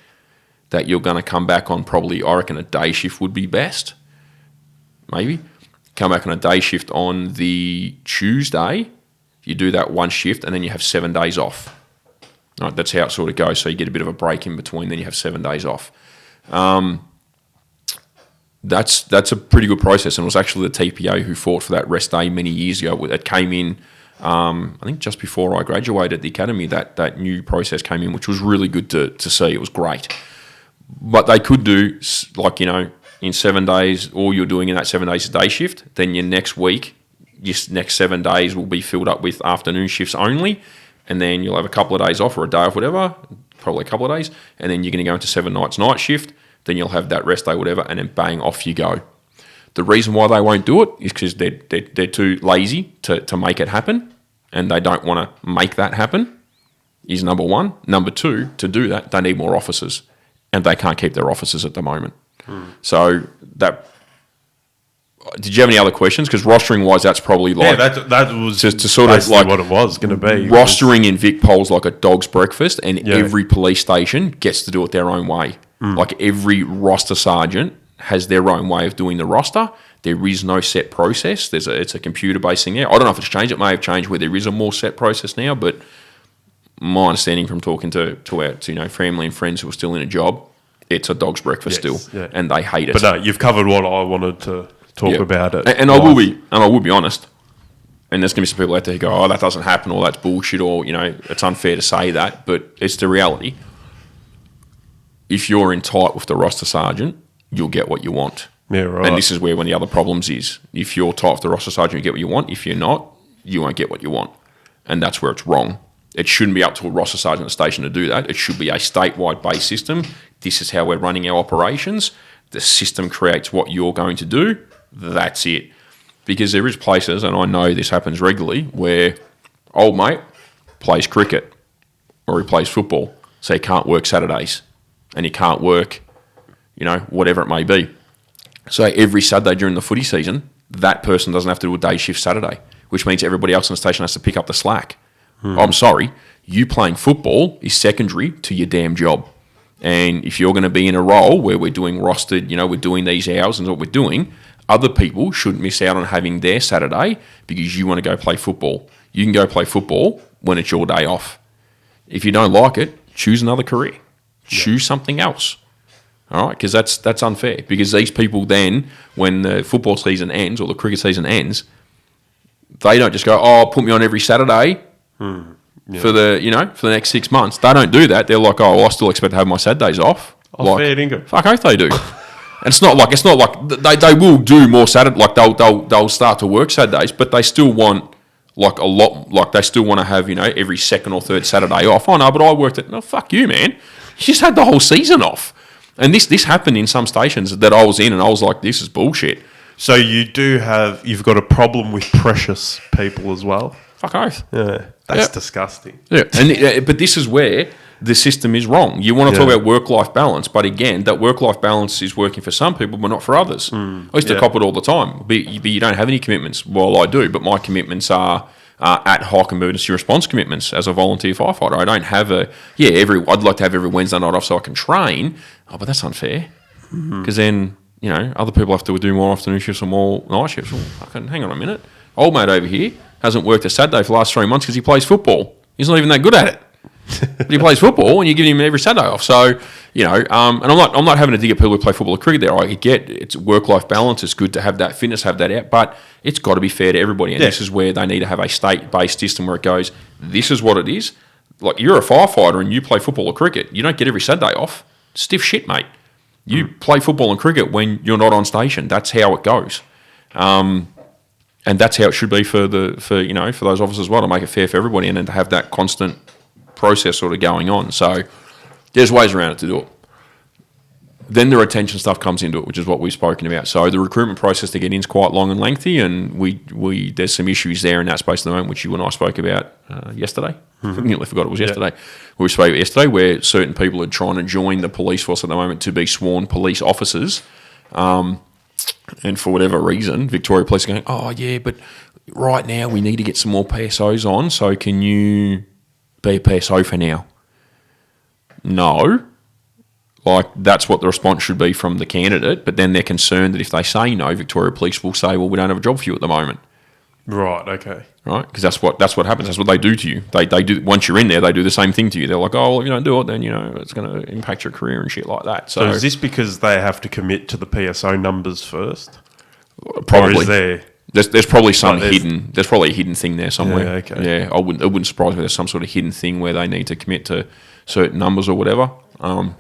that you're going to come back on probably, I reckon a day shift would be best. Maybe. Come back on a day shift on the Tuesday. You do that one shift and then you have 7 days off. Right, that's how it sort of goes. So you get a bit of a break in between, then you have 7 days off. That's a pretty good process, and it was actually the TPO who fought for that rest day many years ago. It came in, I think just before I graduated the academy, that new process came in, which was really good to see. It was great. But they could do, like, in 7 days, all you're doing in that 7 days is day shift, then your next week, your next 7 days will be filled up with afternoon shifts only, and then you'll have a couple of days off or a day off, whatever, probably a couple of days, and then you're going to go into 7 nights night shift, then you'll have that rest day, whatever, and then bang, off you go. The reason why they won't do it is because they're too lazy to make it happen, and they don't want to make that happen, is number one. Number two, to do that, they need more officers, and they can't keep their officers at the moment. So that... Did you have any other questions? Because rostering-wise, that's probably like... Yeah, that was just to sort of like what it was going to be. Rostering in Vic Pol's like a dog's breakfast, and every police station gets to do it their own way. Like every roster sergeant has their own way of doing the roster. There is no set process. It's a computer-based thing there. I don't know if it's changed. It may have changed where there is a more set process now, but my understanding from talking to our family and friends who are still in a job, it's a dog's breakfast still, and they hate it. But no, you've covered what I wanted to talk about it. And I will be honest. And there's going to be some people out there who go, oh, that doesn't happen, or that's bullshit, or, it's unfair to say that, but it's the reality. If you're in tight with the roster sergeant, you'll get what you want. Yeah, right. And this is where one of the other problems is. If you're tight with the roster sergeant, you get what you want. If you're not, you won't get what you want. And that's where it's wrong. It shouldn't be up to a roster sergeant at the station to do that. It should be a statewide based system. This is how we're running our operations. The system creates what you're going to do. That's it. Because there is places, and I know this happens regularly, where old mate plays cricket or he plays football, so he can't work Saturdays and he can't work, whatever it may be. So every Saturday during the footy season, that person doesn't have to do a day shift Saturday, which means everybody else on the station has to pick up the slack. I'm sorry, you playing football is secondary to your damn job. And if you're going to be in a role where we're doing rostered, we're doing these hours and what we're doing, other people shouldn't miss out on having their Saturday because you want to go play football. You can go play football when it's your day off. If you don't like it, choose another career. Choose something else. All right? Because that's unfair. Because these people then, when the football season ends or the cricket season ends, they don't just go, oh, put me on every Saturday for the next 6 months. They don't do that. They're like, oh, well, I still expect to have my Saturdays off. Fair dinkum. Fuck oath they do. And it's not like they will do more Saturday, like they'll start to work Saturdays, but they still want like a lot, like they still want to have every second or third Saturday off. Oh no, but I worked it. No, fuck you, man. You just had the whole season off. And this happened in some stations that I was in, and I was like, this is bullshit. So you've got a problem with precious people as well. Fuck oath. Yeah, that's disgusting. Yeah, but this is where the system is wrong. You want to talk about work-life balance, but again, that work-life balance is working for some people, but not for others. I used to cop it all the time. But you don't have any commitments. Well, I do, but my commitments are ad hoc emergency response commitments as a volunteer firefighter. I don't have I'd like to have every Wednesday night off so I can train. Oh, but that's unfair. Because then, other people have to do more afternoon shifts or more night shifts. Well, fucking hang on a minute. Old mate over here hasn't worked a Saturday for the last 3 months because he plays football. He's not even that good at it. But he plays football, and you're giving him every Saturday off. So, and I'm not having to dig at people who play football or cricket there. I get it's work-life balance. It's good to have that fitness, have that out, but it's got to be fair to everybody. And this is where they need to have a state-based system where it goes, this is what it is. Like, you're a firefighter and you play football or cricket. You don't get every Saturday off. Stiff shit, mate. You play football and cricket when you're not on station. That's how it goes. And that's how it should be for those officers as well, to make it fair for everybody and then to have that constant process sort of going on. So there's ways around it to do it. Then the retention stuff comes into it, which is what we've spoken about. So the recruitment process to get in is quite long and lengthy, and we there's some issues there in that space at the moment, which you and I spoke about yesterday. I nearly forgot it was yesterday. We spoke about yesterday where certain people are trying to join the police force at the moment to be sworn police officers. And for whatever reason, Victoria Police are going, oh, yeah, but right now we need to get some more PSOs on, so can you be a PSO for now? No. Like, that's what the response should be from the candidate, but then they're concerned that if they say no, Victoria Police will say, well, we don't have a job for you at the moment. Right, okay. Right? Because that's what happens. That's what they do to you. They do, once you're in there, they do the same thing to you. They're like, oh, well, if you don't do it, then, it's going to impact your career and shit like that. So is this because they have to commit to the PSO numbers first? Probably. Or is there... There's probably some there's probably a hidden thing there somewhere. Yeah, okay. Yeah, it wouldn't surprise me there's some sort of hidden thing where they need to commit to certain numbers or whatever.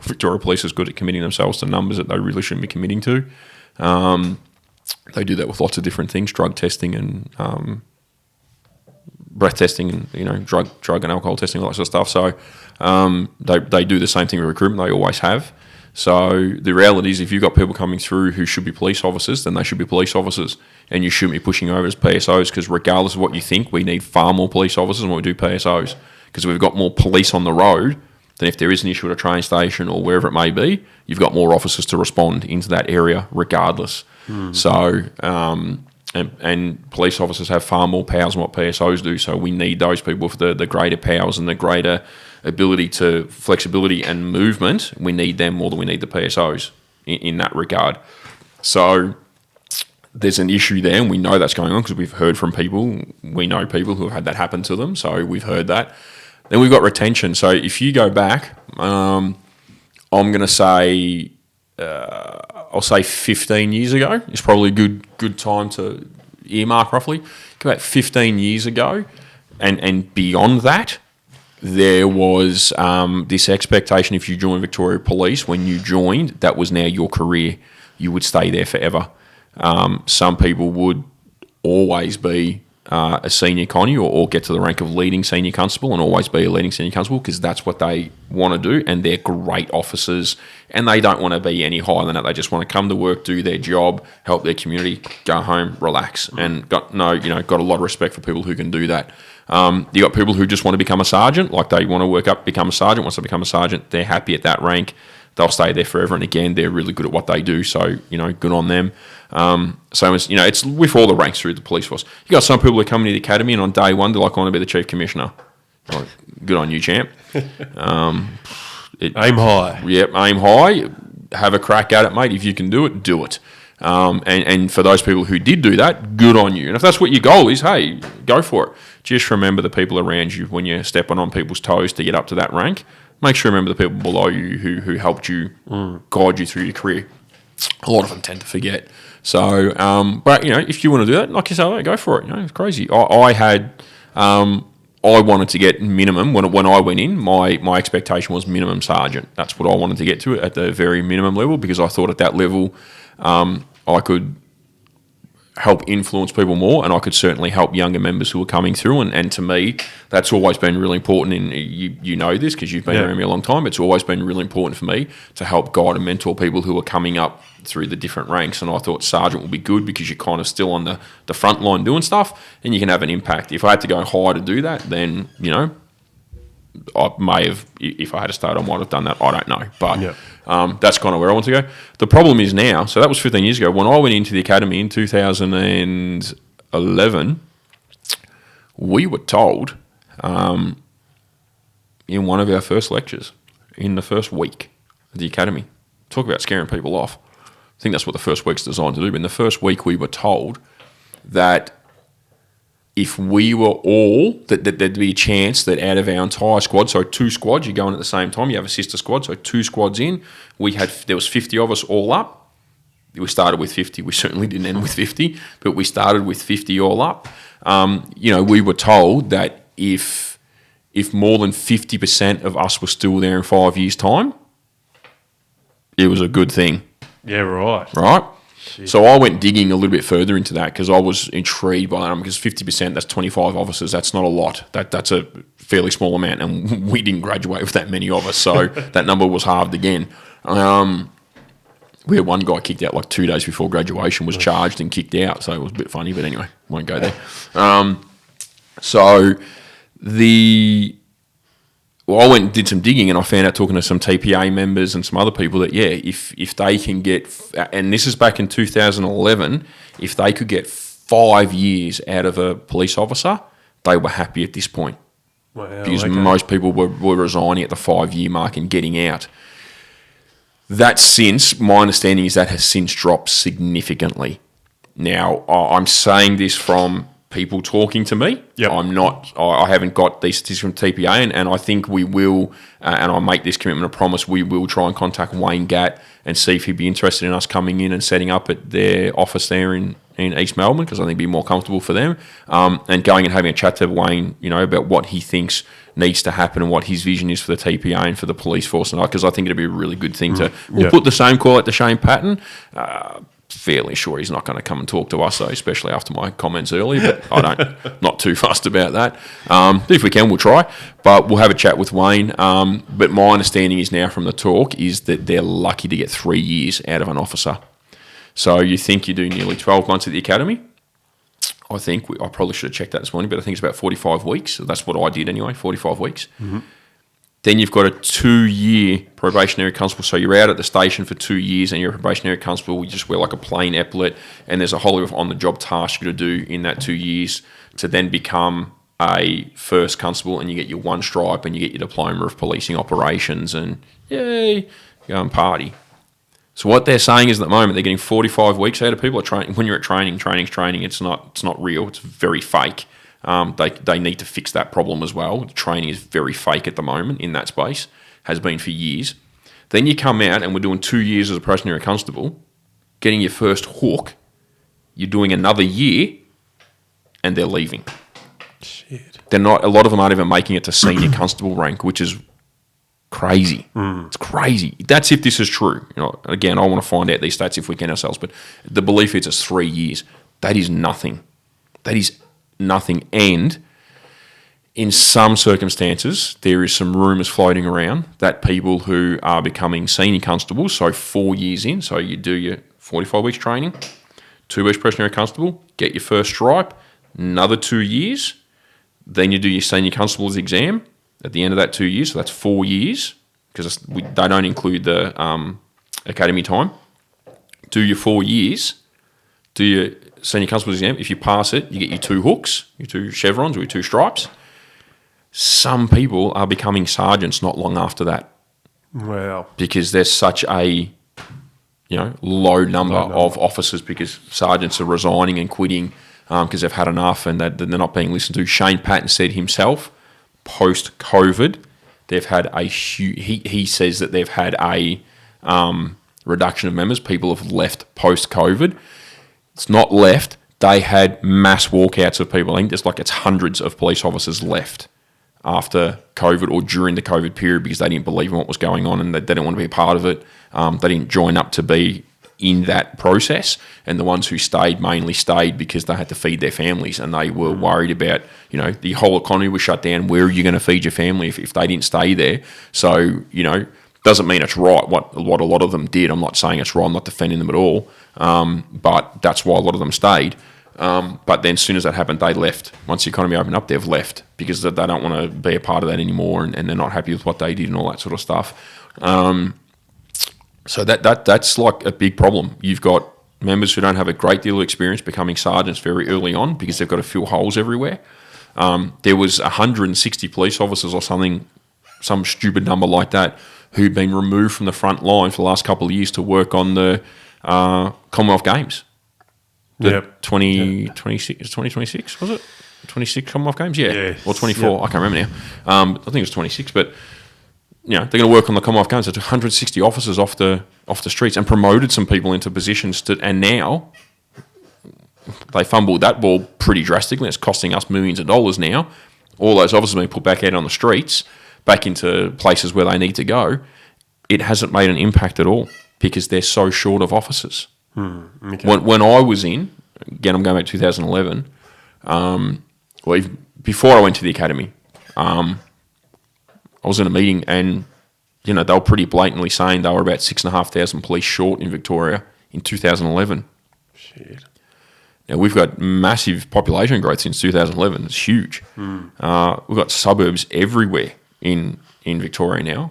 Victoria Police is good at committing themselves to numbers that they really shouldn't be committing to. They do that with lots of different things, drug testing and breath testing and, drug and alcohol testing, all that sort of stuff. So they do the same thing with recruitment. They always have. So the reality is if you've got people coming through who should be police officers, then they should be police officers. And you shouldn't be pushing over as PSOs because regardless of what you think, we need far more police officers than what we do PSOs. Because we've got more police on the road, then if there is an issue at a train station or wherever it may be, you've got more officers to respond into that area regardless. So, and police officers have far more powers than what PSOs do. So we need those people with the greater powers and the greater ability to flexibility and movement. We need them more than we need the PSOs in that regard. So there's an issue there, and we know that's going on because we've heard from people. We know people who have had that happen to them, so we've heard that. Then we've got retention. So if you go back, I'm going to say, I'll say 15 years ago is probably a good time to earmark roughly. Go back 15 years ago, and beyond that, there was this expectation if you joined Victoria Police, when you joined, that was now your career. You would stay there forever. Some people would always be a senior connie or get to the rank of leading senior constable and always be a leading senior constable because that's what they want to do, and they're great officers and they don't want to be any higher than that. They just want to come to work, do their job, help their community, go home, relax, and got a lot of respect for people who can do that. You got people who just want to become a sergeant, like they want to work up, become a sergeant. Once they become a sergeant, they're happy at that rank. They'll stay there forever, and again, they're really good at what they do. So good on them. So it's it's with all the ranks through the police force. You got some people who come into the academy, and on day one, they're like, I want to be the chief commissioner. Like, good on you, champ. Aim high. Yep, aim high. Have a crack at it, mate. If you can do it, do it. And for those people who did do that, good on you. And if that's what your goal is, hey, go for it. Just remember the people around you when you're stepping on people's toes to get up to that rank. Make sure you remember the people below you who helped you guide you through your career. A lot of them tend to forget. So, but if you want to do that, like you say, go for it. It's crazy. I wanted to get minimum when I went in. My expectation was minimum sergeant. That's what I wanted to get to at the very minimum level because I thought at that level I could help influence people more, and I could certainly help younger members who are coming through. And to me, that's always been really important. And you know this because you've been around me a long time. It's always been really important for me to help guide and mentor people who are coming up through the different ranks. And I thought sergeant would be good because you're kind of still on the front line doing stuff, and you can have an impact. If I had to go higher to do that, then I may have, if I had to start, I might have done that. I don't know. But that's kind of where I want to go. The problem is now, so that was 15 years ago. When I went into the academy in 2011, we were told in one of our first lectures, in the first week of the academy, talk about scaring people off. I think that's what the first week's designed to do. But in the first week, we were told that if we were all, that there'd be a chance that out of our entire squad, so 2 squads, you go in at the same time, you have a sister squad, so 2 squads in, there was 50 of us all up. We started with 50. We certainly didn't end with 50, but we started with 50 all up. We were told that if more than 50% of us were still there in 5 years' time, it was a good thing. Yeah, right. Right? Shit. So I went digging a little bit further into that because I was intrigued by that, because 50%, that's 25 officers. That's not a lot. That's a fairly small amount, and we didn't graduate with that many of us, so that number was halved again. We had one guy kicked out like 2 days before graduation, was charged and kicked out, so it was a bit funny, but anyway, won't go there. I went and did some digging, and I found out, talking to some TPA members and some other people, that, if they can get, and this is back in 2011, if they could get 5 years out of a police officer, they were happy at this point. Wow, because most people were resigning at the 5-year mark and getting out. My understanding is that has since dropped significantly. Now, I'm saying this from people talking to me. Yep. I haven't got these statistics from TPA, and I think we will, and I make this commitment, a promise, we will try and contact Wayne Gatt and see if he'd be interested in us coming in and setting up at their office there in East Melbourne, because I think it'd be more comfortable for them, and going and having a chat to Wayne, about what he thinks needs to happen and what his vision is for the TPA and for the police force, because I think it'd be a really good thing we'll put the same call out to Shane Patton. Fairly sure he's not going to come and talk to us, though, especially after my comments earlier, but not too fussed about that. If we can, we'll try, but we'll have a chat with Wayne. But my understanding is now from the talk is that they're lucky to get 3 years out of an officer. So you think you do nearly 12 months at the academy. I think I probably should have checked that this morning, but I think it's about 45 weeks. So that's what I did anyway, 45 weeks. Mm-hmm. Then you've got a 2-year probationary constable. So you're out at the station for 2 years and you're a probationary constable. You just wear like a plain epaulet, and there's a whole lot of on-the-job tasks you've got to do in that 2 years to then become a first constable, and you get your 1 stripe and you get your diploma of policing operations, and yay, go and party. So what they're saying is at the moment they're getting 45 weeks out of people. When you're at training, training's training. It's not real. It's very fake. They need to fix that problem as well. The training is very fake at the moment in that space, has been for years. Then you come out and we're doing 2 years as a probationary constable, getting your first hook, you're doing another year, and they're leaving. Shit. A lot of them aren't even making it to senior constable rank, which is crazy. It's crazy. That's if this is true. Again, I want to find out these stats if we can ourselves, but the belief is it's 3 years. That is nothing. That is nothing. And in some circumstances, there is some rumours floating around that people who are becoming senior constables, so 4 years in, so you do your 45 weeks training, 2 weeks probationary constable, get your first stripe, another 2 years, then you do your senior constable's exam at the end of that 2 years, so that's 4 years, because they don't include the academy time. Do your 4 years, do your senior constable's exam. If you pass it, you get your 2 hooks, your 2 chevrons or your 2 stripes. Some people are becoming sergeants not long after that. Wow. Because there's such a low number of officers, because sergeants are resigning and quitting because they've had enough and they're not being listened to. Shane Patton said himself, post-COVID, they've had he says that they've had a reduction of members. People have left post-COVID. It's not left. They had mass walkouts of people. I think it's hundreds of police officers left after COVID or during the COVID period because they didn't believe in what was going on and they didn't want to be a part of it. They didn't join up to be in that process. And the ones who stayed mainly stayed because they had to feed their families and they were worried about, the whole economy was shut down. Where are you going to feed your family if they didn't stay there? So, doesn't mean it's right what a lot of them did. I'm not saying it's right. I'm not defending them at all. But that's why a lot of them stayed. But then as soon as that happened, they left. Once the economy opened up, they've left because they don't want to be a part of that anymore and they're not happy with what they did and all that sort of stuff. So that's like a big problem. You've got members who don't have a great deal of experience becoming sergeants very early on because they've got to fill holes everywhere. There was 160 police officers or something, some stupid number like that, who'd been removed from the front line for the last couple of years to work on the Commonwealth Games. The 2026, was it? 26 Commonwealth Games? Yeah. Yes. Or 24, I can't remember now. I think it was 26, but they're going to work on the Commonwealth Games. It's 160 officers off the streets and promoted some people into positions and now they fumbled that ball pretty drastically. It's costing us millions of dollars now. All those officers have been put back out on the streets, back into places where they need to go. It hasn't made an impact at all because they're so short of officers. Okay. When I was in, again, I'm going back to 2011, before I went to the academy, I was in a meeting and, they were pretty blatantly saying they were about 6,500 police short in Victoria in 2011. Shit. Now, we've got massive population growth since 2011. It's huge. We've got suburbs everywhere in Victoria now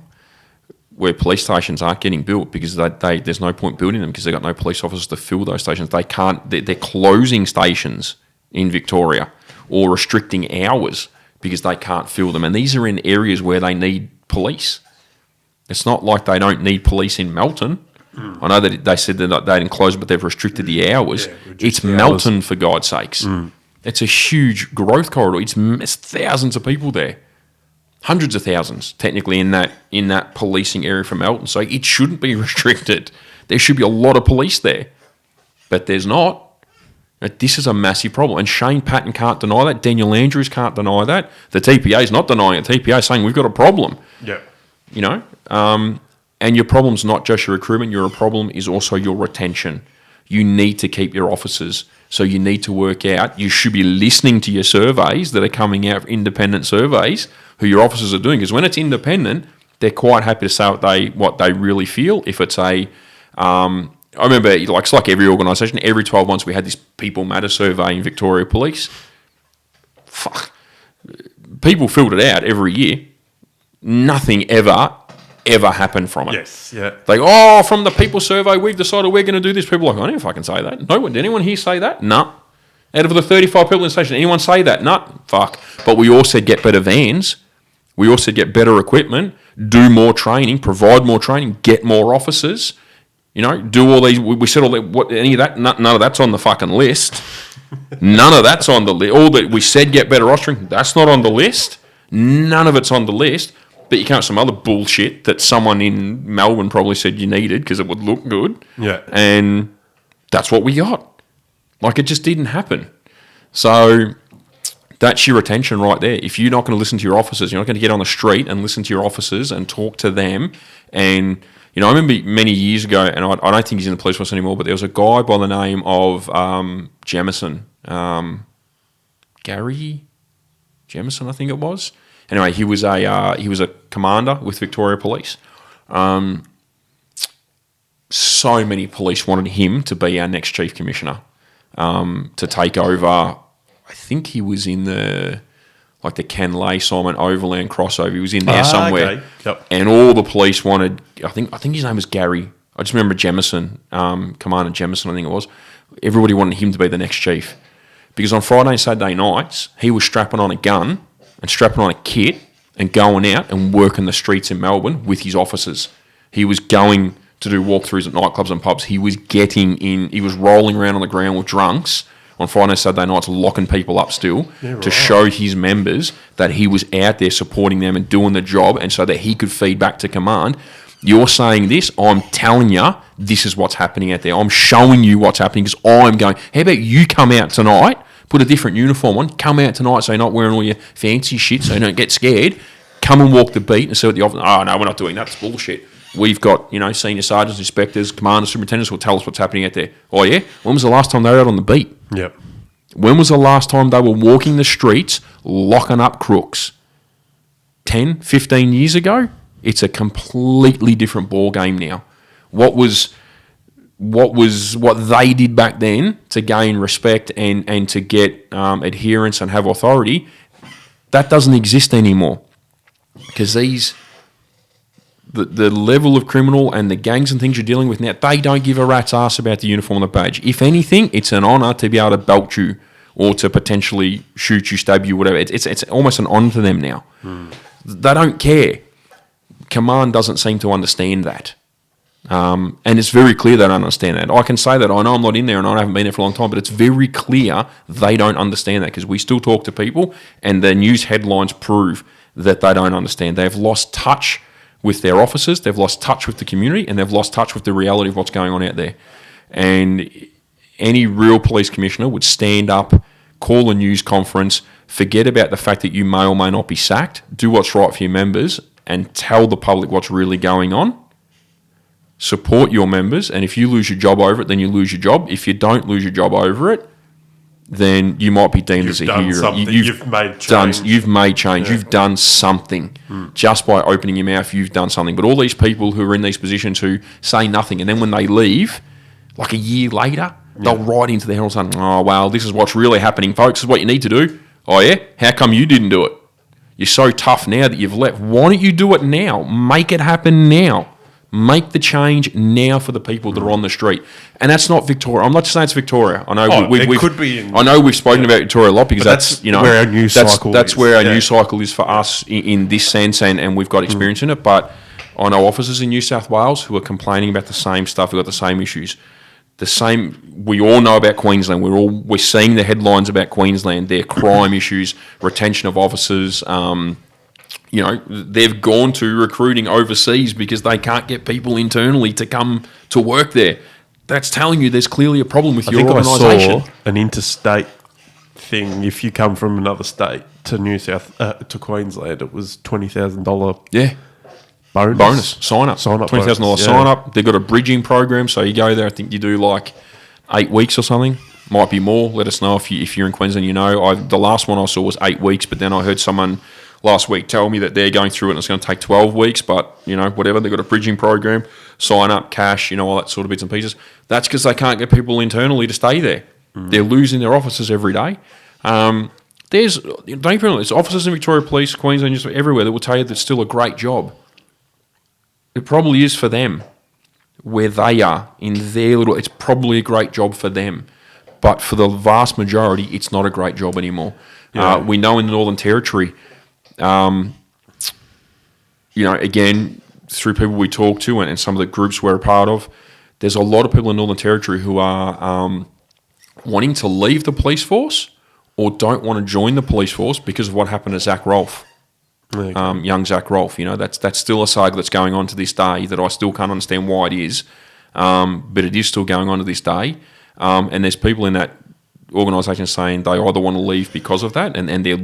where police stations aren't getting built because there's no point building them because they've got no police officers to fill those stations. They're closing stations in Victoria or restricting hours because they can't fill them. And these are in areas where they need police. It's not like they don't need police in Melton. I know that they said that they didn't close, but they've restricted the hours. It's Melton, for God's sakes. It's a huge growth corridor. It's thousands of people there. Hundreds of thousands, technically, in that policing area for Melton. So it shouldn't be restricted. There should be a lot of police there. But there's not. This is a massive problem. And Shane Patton can't deny that. Daniel Andrews can't deny that. The TPA is not denying it. The TPA is saying we've got a problem. Yeah. And your problem's not just your recruitment. Your problem is also your retention. You need to keep your officers. So you need to work out. You should be listening to your surveys that are coming out, independent surveys, who your officers are doing. Because when it's independent, they're quite happy to say what they really feel. If it's I remember, it's like every organisation, every 12 months we had this People Matter survey in Victoria Police. Fuck. People filled it out every year. Nothing ever happened from it. Yes, yeah. From the People Survey, we've decided we're going to do this. People are like, I don't know if I can say that. No, did anyone here say that? No. Out of the 35 people in the station, anyone say that? No. Fuck. But we all said get better vans. We all said get better equipment, do more training, provide more training, get more officers. Do all these. We said all that. Any of that? None of that's on the fucking list. None of that's on the list. All that we said get better rostering, that's not on the list. None of it's on the list. But you come up with some other bullshit that someone in Melbourne probably said you needed because it would look good. Yeah. And that's what we got. It just didn't happen. So that's your retention right there. If you're not going to listen to your officers, you're not going to get on the street and listen to your officers and talk to them. And, I remember many years ago, and I don't think he's in the police force anymore, but there was a guy by the name of Jamison. Gary Jamison, I think it was. Anyway, he was a commander with Victoria Police. So many police wanted him to be our next chief commissioner, to take over. I think he was in the Ken Lay, Simon Overland crossover. He was in there somewhere. Okay. Yep. And all the police wanted. I think his name was Gary. I just remember Jamison, Commander Jamison, I think it was. Everybody wanted him to be the next chief because on Friday and Saturday nights he was strapping on a gun and strapping on a kit and going out and working the streets in Melbourne with his officers. He was going to do walkthroughs at nightclubs and pubs. He was he was rolling around on the ground with drunks on Friday and Saturday nights, locking people up still to show his members that he was out there supporting them and doing the job and so that he could feed back to command. You're saying this, I'm telling you, this is what's happening out there. I'm showing you what's happening because I'm going, how about you come out tonight, put a different uniform on, come out tonight so you're not wearing all your fancy shit so you don't get scared. Come and walk the beat and see what the officer, oh no, we're not doing that, it's bullshit. We've got, senior sergeants, inspectors, commanders, superintendents will tell us what's happening out there. Oh yeah? When was the last time they were out on the beat? Yep. When was the last time they were walking the streets, locking up crooks? 10, 15 years ago? It's a completely different ball game now. What they did back then to gain respect and to get adherence and have authority, that doesn't exist anymore. Because the level of criminal and the gangs and things you're dealing with now, they don't give a rat's ass about the uniform and the badge. If anything, it's an honour to be able to belt you or to potentially shoot you, stab you, whatever. It's almost an honour to them now. They don't care. Command doesn't seem to understand that. And it's very clear they don't understand that. I can say that. I know I'm not in there and I haven't been there for a long time, but it's very clear they don't understand that, because we still talk to people and the news headlines prove that they don't understand. They've lost touch with their officers, they've lost touch with the community, and they've lost touch with the reality of what's going on out there. And any real police commissioner would stand up, call a news conference, forget about the fact that you may or may not be sacked, do what's right for your members, and tell the public what's really going on. Support your members, and if you lose your job over it, then you lose your job. If you don't lose your job over it, then you might be deemed as a hero. You've made change. You've made change. Yeah. You've done something. Just by opening your mouth, you've done something. But all these people who are in these positions who say nothing, and then when they leave, like a year later, they'll write into the Herald saying, "Oh, well, this is what's really happening, folks. This is what you need to do." "Oh, yeah? How come you didn't do it? You're so tough now that you've left. Why don't you do it now? Make it happen now. Make the change now for the people that are on the street." And that's not Victoria. I'm not just saying it's Victoria. I know it could be. I know we've spoken about Victoria a lot, because that's where our news cycle is. That's where our news cycle is for us in this sense, and we've got experience in it. But I know officers in New South Wales who are complaining about the same stuff. We've got the same issues. The same. We all know about Queensland. We're seeing the headlines about Queensland, their crime issues, retention of officers. They've gone to recruiting overseas because they can't get people internally to come to work there. That's telling you there's clearly a problem with your organisation. I saw an interstate thing. If you come from another state to to Queensland, it was $20,000. Yeah. Bonus. Sign up. $20,000 sign up. They've got a bridging program, so you go there. I think you do like 8 weeks or something. Might be more. Let us know if you're in Queensland. The last one I saw was 8 weeks, but then I heard someone last week tell me that they're going through it and it's going to take 12 weeks, but, whatever. They've got a bridging program, sign up, cash, all that sort of bits and pieces. That's because they can't get people internally to stay there. They're losing their officers every day. Don't get me wrong, there's officers in Victoria Police, Queensland, just everywhere that will tell you that it's still a great job. It probably is for them, where they are, in their little, it's probably a great job for them. But for the vast majority, it's not a great job anymore. Yeah. We know in the Northern Territory, again, through people we talk to and some of the groups we're a part of, there's a lot of people in Northern Territory who are wanting to leave the police force or don't want to join the police force because of what happened to Zach Rolfe. Young Zach Rolfe, that's still a saga that's going on to this day that I still can't understand why it is, but it is still going on to this day. And there's people in that organisation saying they either want to leave because of that, and they're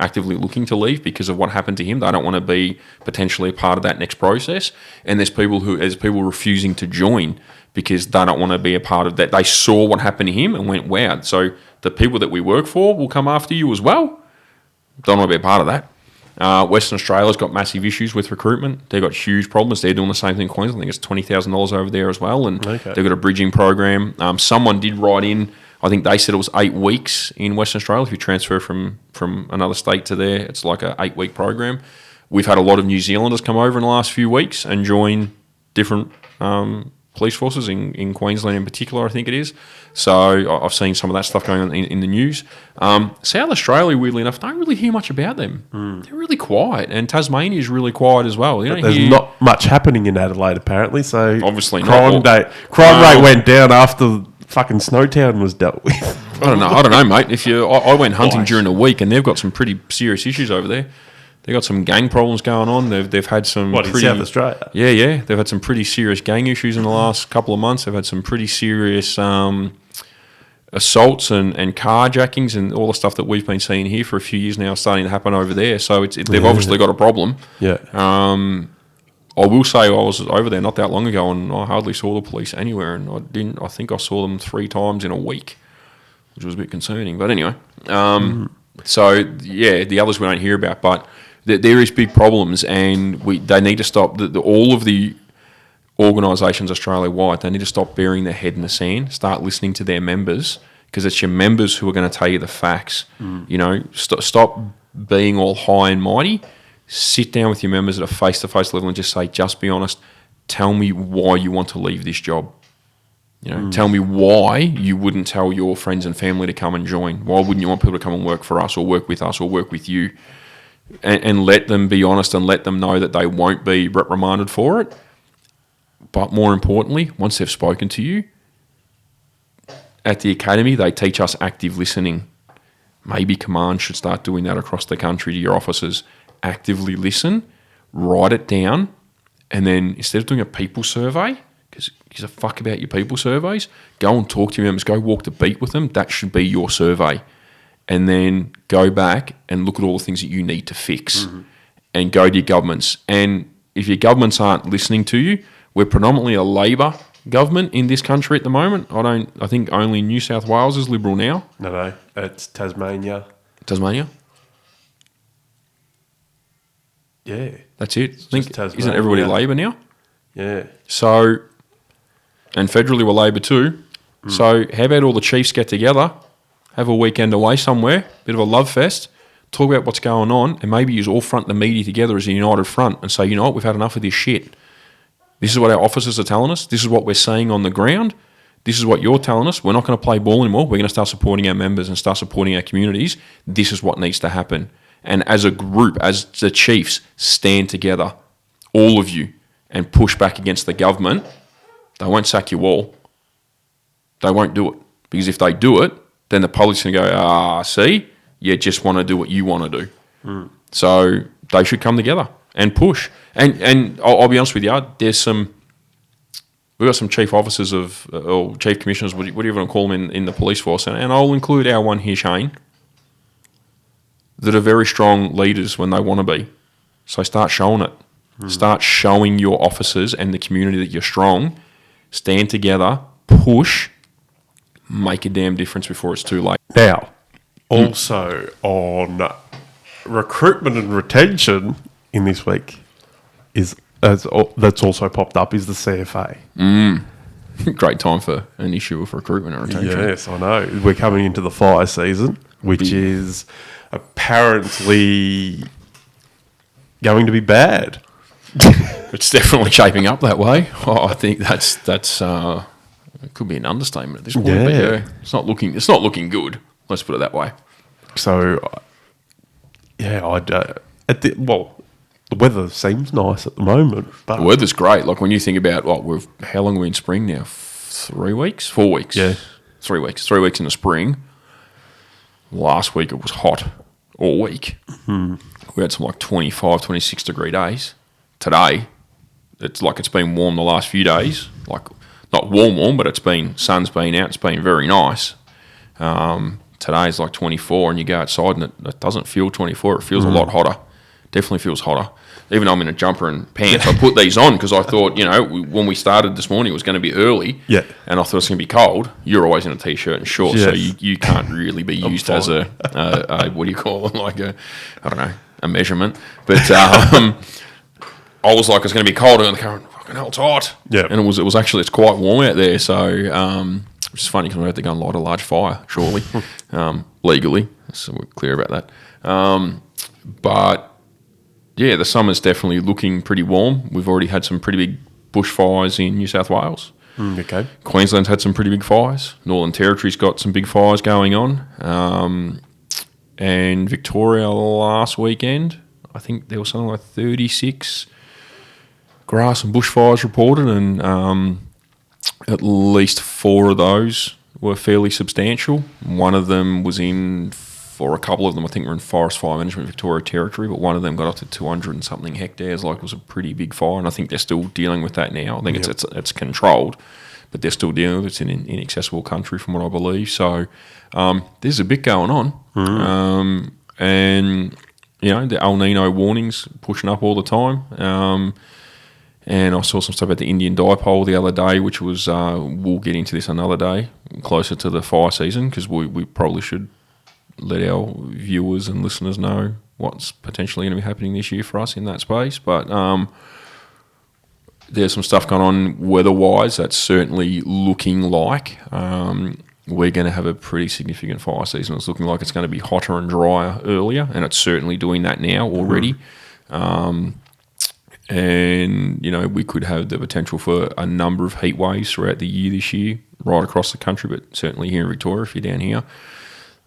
actively looking to leave because of what happened to him. They don't want to be potentially a part of that next process. And there's people refusing to join because they don't want to be a part of that. They saw what happened to him and went, wow. So the people that we work for will come after you as well. Don't want to be a part of that. Western Australia's got massive issues with recruitment. They've got huge problems. They're doing the same thing in Queensland. I think it's $20,000 over there as well, and they've got a bridging program. Someone did write in, I think they said it was 8 weeks in Western Australia. If you transfer from another state to there, it's like an 8-week program. We've had a lot of New Zealanders come over in the last few weeks and join different police forces in Queensland in particular, I think it is. So I've seen some of that stuff going on in the news. South Australia, weirdly enough, don't really hear much about them. They're really quiet, and Tasmania is really quiet as well. There's not much happening in Adelaide, apparently. So obviously, crime rate went down after fucking Snowtown was dealt with. I don't know, mate. I went hunting during the week, and they've got some pretty serious issues over there. They've got some gang problems going on. They've had some in South Australia? Yeah. They've had some pretty serious gang issues in the last couple of months. They've had some pretty serious assaults and carjackings and all the stuff that we've been seeing here for a few years now starting to happen over there. So they've obviously got a problem. Yeah. I will say I was over there not that long ago and I hardly saw the police anywhere, and I think I saw them 3 times in a week, which was a bit concerning. But anyway, so yeah, the others we don't hear about, but there is big problems, and they need to stop. All of the organisations Australia-wide, they need to stop burying their head in the sand, start listening to their members, because it's your members who are going to tell you the facts. Stop being all high and mighty. Sit down with your members at a face-to-face level and just say, just be honest, tell me why you want to leave this job. You know, tell me why you wouldn't tell your friends and family to come and join. Why wouldn't you want people to come and work for us or work with us or work with you? And let them be honest and let them know that they won't be reprimanded for it. But more importantly, once they've spoken to you, at the academy, they teach us active listening. Maybe command should start doing that across the country to your officers. Actively listen, write it down, and then instead of doing a people survey, because gives a fuck about your people surveys, go and talk to your members, go walk the beat with them. That should be your survey. And then go back and look at all the things that you need to fix and go to your governments. And if your governments aren't listening to you, we're predominantly a Labor government in this country at the moment. I think only New South Wales is Liberal now. No, it's Tasmania. Tasmania? Yeah. That's it. I think, Tasmania. isn't everybody Labor now? Yeah. So, and federally we're Labor too. So how about all the chiefs get together, have a weekend away somewhere, bit of a love fest, talk about what's going on, and maybe use all front the media together as a united front and say, you know what, we've had enough of this shit. This is what our officers are telling us. This is what we're seeing on the ground. This is what you're telling us. We're not going to play ball anymore. We're going to start supporting our members and start supporting our communities. This is what needs to happen. And as a group, as the chiefs, stand together, all of you, and push back against the government. They won't sack you all. They won't do it. Because if they do it, then the public's going to go, see, you just want to do what you want to do. So they should come together and push. And I'll be honest with you, we've got some chief officers or chief commissioners, whatever you want to call them in the police force, and I'll include our one here, Shane, that are very strong leaders when they want to be. So start showing it. Start showing your officers and the community that you're strong. Stand together, push, make a damn difference before it's too late. Now, also on recruitment and retention in this week that's also popped up is the CFA. Great time for an issue of recruitment and retention. Yes, I know. We're coming into the fire season, which is apparently going to be bad. It's definitely shaping up that way. I think that's it could be an understatement at this point. But yeah, it's not looking good. Let's put it that way. So, the weather seems nice at the moment. But The weather's great. Like when you think about how long are we in spring now? 3 weeks? 4 weeks? Yeah. 3 weeks. 3 weeks in the spring. Last week it was hot all week. We had some 25, 26 degree days. Today, it's been warm the last few days. Not warm, but sun's been out. It's been very nice. Today's 24 and you go outside and it doesn't feel 24. It feels a lot hotter. Definitely feels hotter. Even though I'm in a jumper and pants, I put these on because I thought, when we started this morning, it was going to be early. Yeah. And I thought it was going to be cold. You're always in a T-shirt and shorts, so you can't really be used as a what do you call it? A measurement. But I was like, it's going to be cold. And the current, fucking hell, it's hot. Yeah. And it was actually, it's quite warm out there. So, which is funny because we have to go and light a large fire, surely, legally. So we're clear about that. But yeah, the summer's definitely looking pretty warm. We've already had some pretty big bushfires in New South Wales. Okay. Queensland's had some pretty big fires. Northern Territory's got some big fires going on. And Victoria last weekend, I think there was something like 36 grass and bushfires reported, and at least 4 of those were fairly substantial. One of them was or a couple of them, I think, were in Forest Fire Management Victoria Territory, but one of them got up to 200 and something hectares, it was a pretty big fire, and I think they're still dealing with that now. I think it's controlled, but they're still dealing with it. It's in an inaccessible country, from what I believe. So there's a bit going on. And, the El Nino warnings pushing up all the time. And I saw some stuff about the Indian dipole the other day, which was, we'll get into this another day, closer to the fire season, because we probably should let our viewers and listeners know what's potentially going to be happening this year for us in that space. But there's some stuff going on weather-wise that's certainly looking like we're going to have a pretty significant fire season. It's looking like it's going to be hotter and drier earlier, and it's certainly doing that now already. And, we could have the potential for a number of heat waves throughout the year this year, right across the country, but certainly here in Victoria, if you're down here.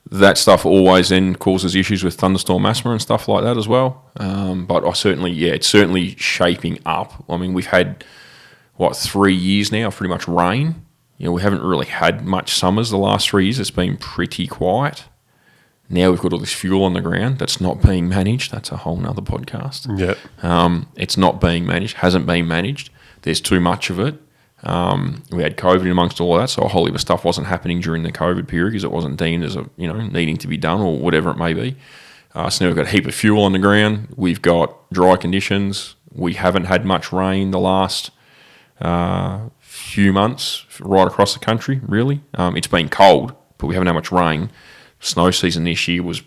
That stuff always then causes issues with thunderstorm asthma and stuff like that as well. But it's certainly shaping up. I mean, we've had, 3 years now of pretty much rain. We haven't really had much summers the last 3 years. It's been pretty quiet. Now we've got all this fuel on the ground that's not being managed. That's a whole nother podcast. Yeah. It's not being managed, hasn't been managed. There's too much of it. We had COVID amongst all of that, so a whole heap of stuff wasn't happening during the COVID period because it wasn't deemed as needing to be done or whatever it may be. So now we've got a heap of fuel on the ground. We've got dry conditions. We haven't had much rain the last few months right across the country, really. It's been cold, but we haven't had much rain. Snow season this year was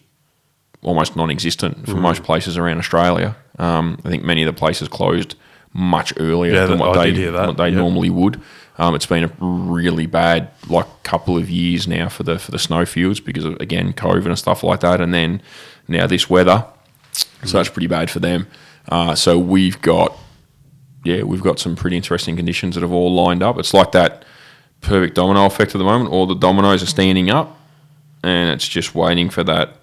almost non-existent for most places around Australia. I think many of the places closed much earlier than what they normally would. It's been a really bad couple of years now for the snowfields because of, again, COVID and stuff like that, and then now this weather. So that's pretty bad for them. So we've got some pretty interesting conditions that have all lined up. It's like that perfect domino effect at the moment. All the dominoes are standing up, and it's just waiting for that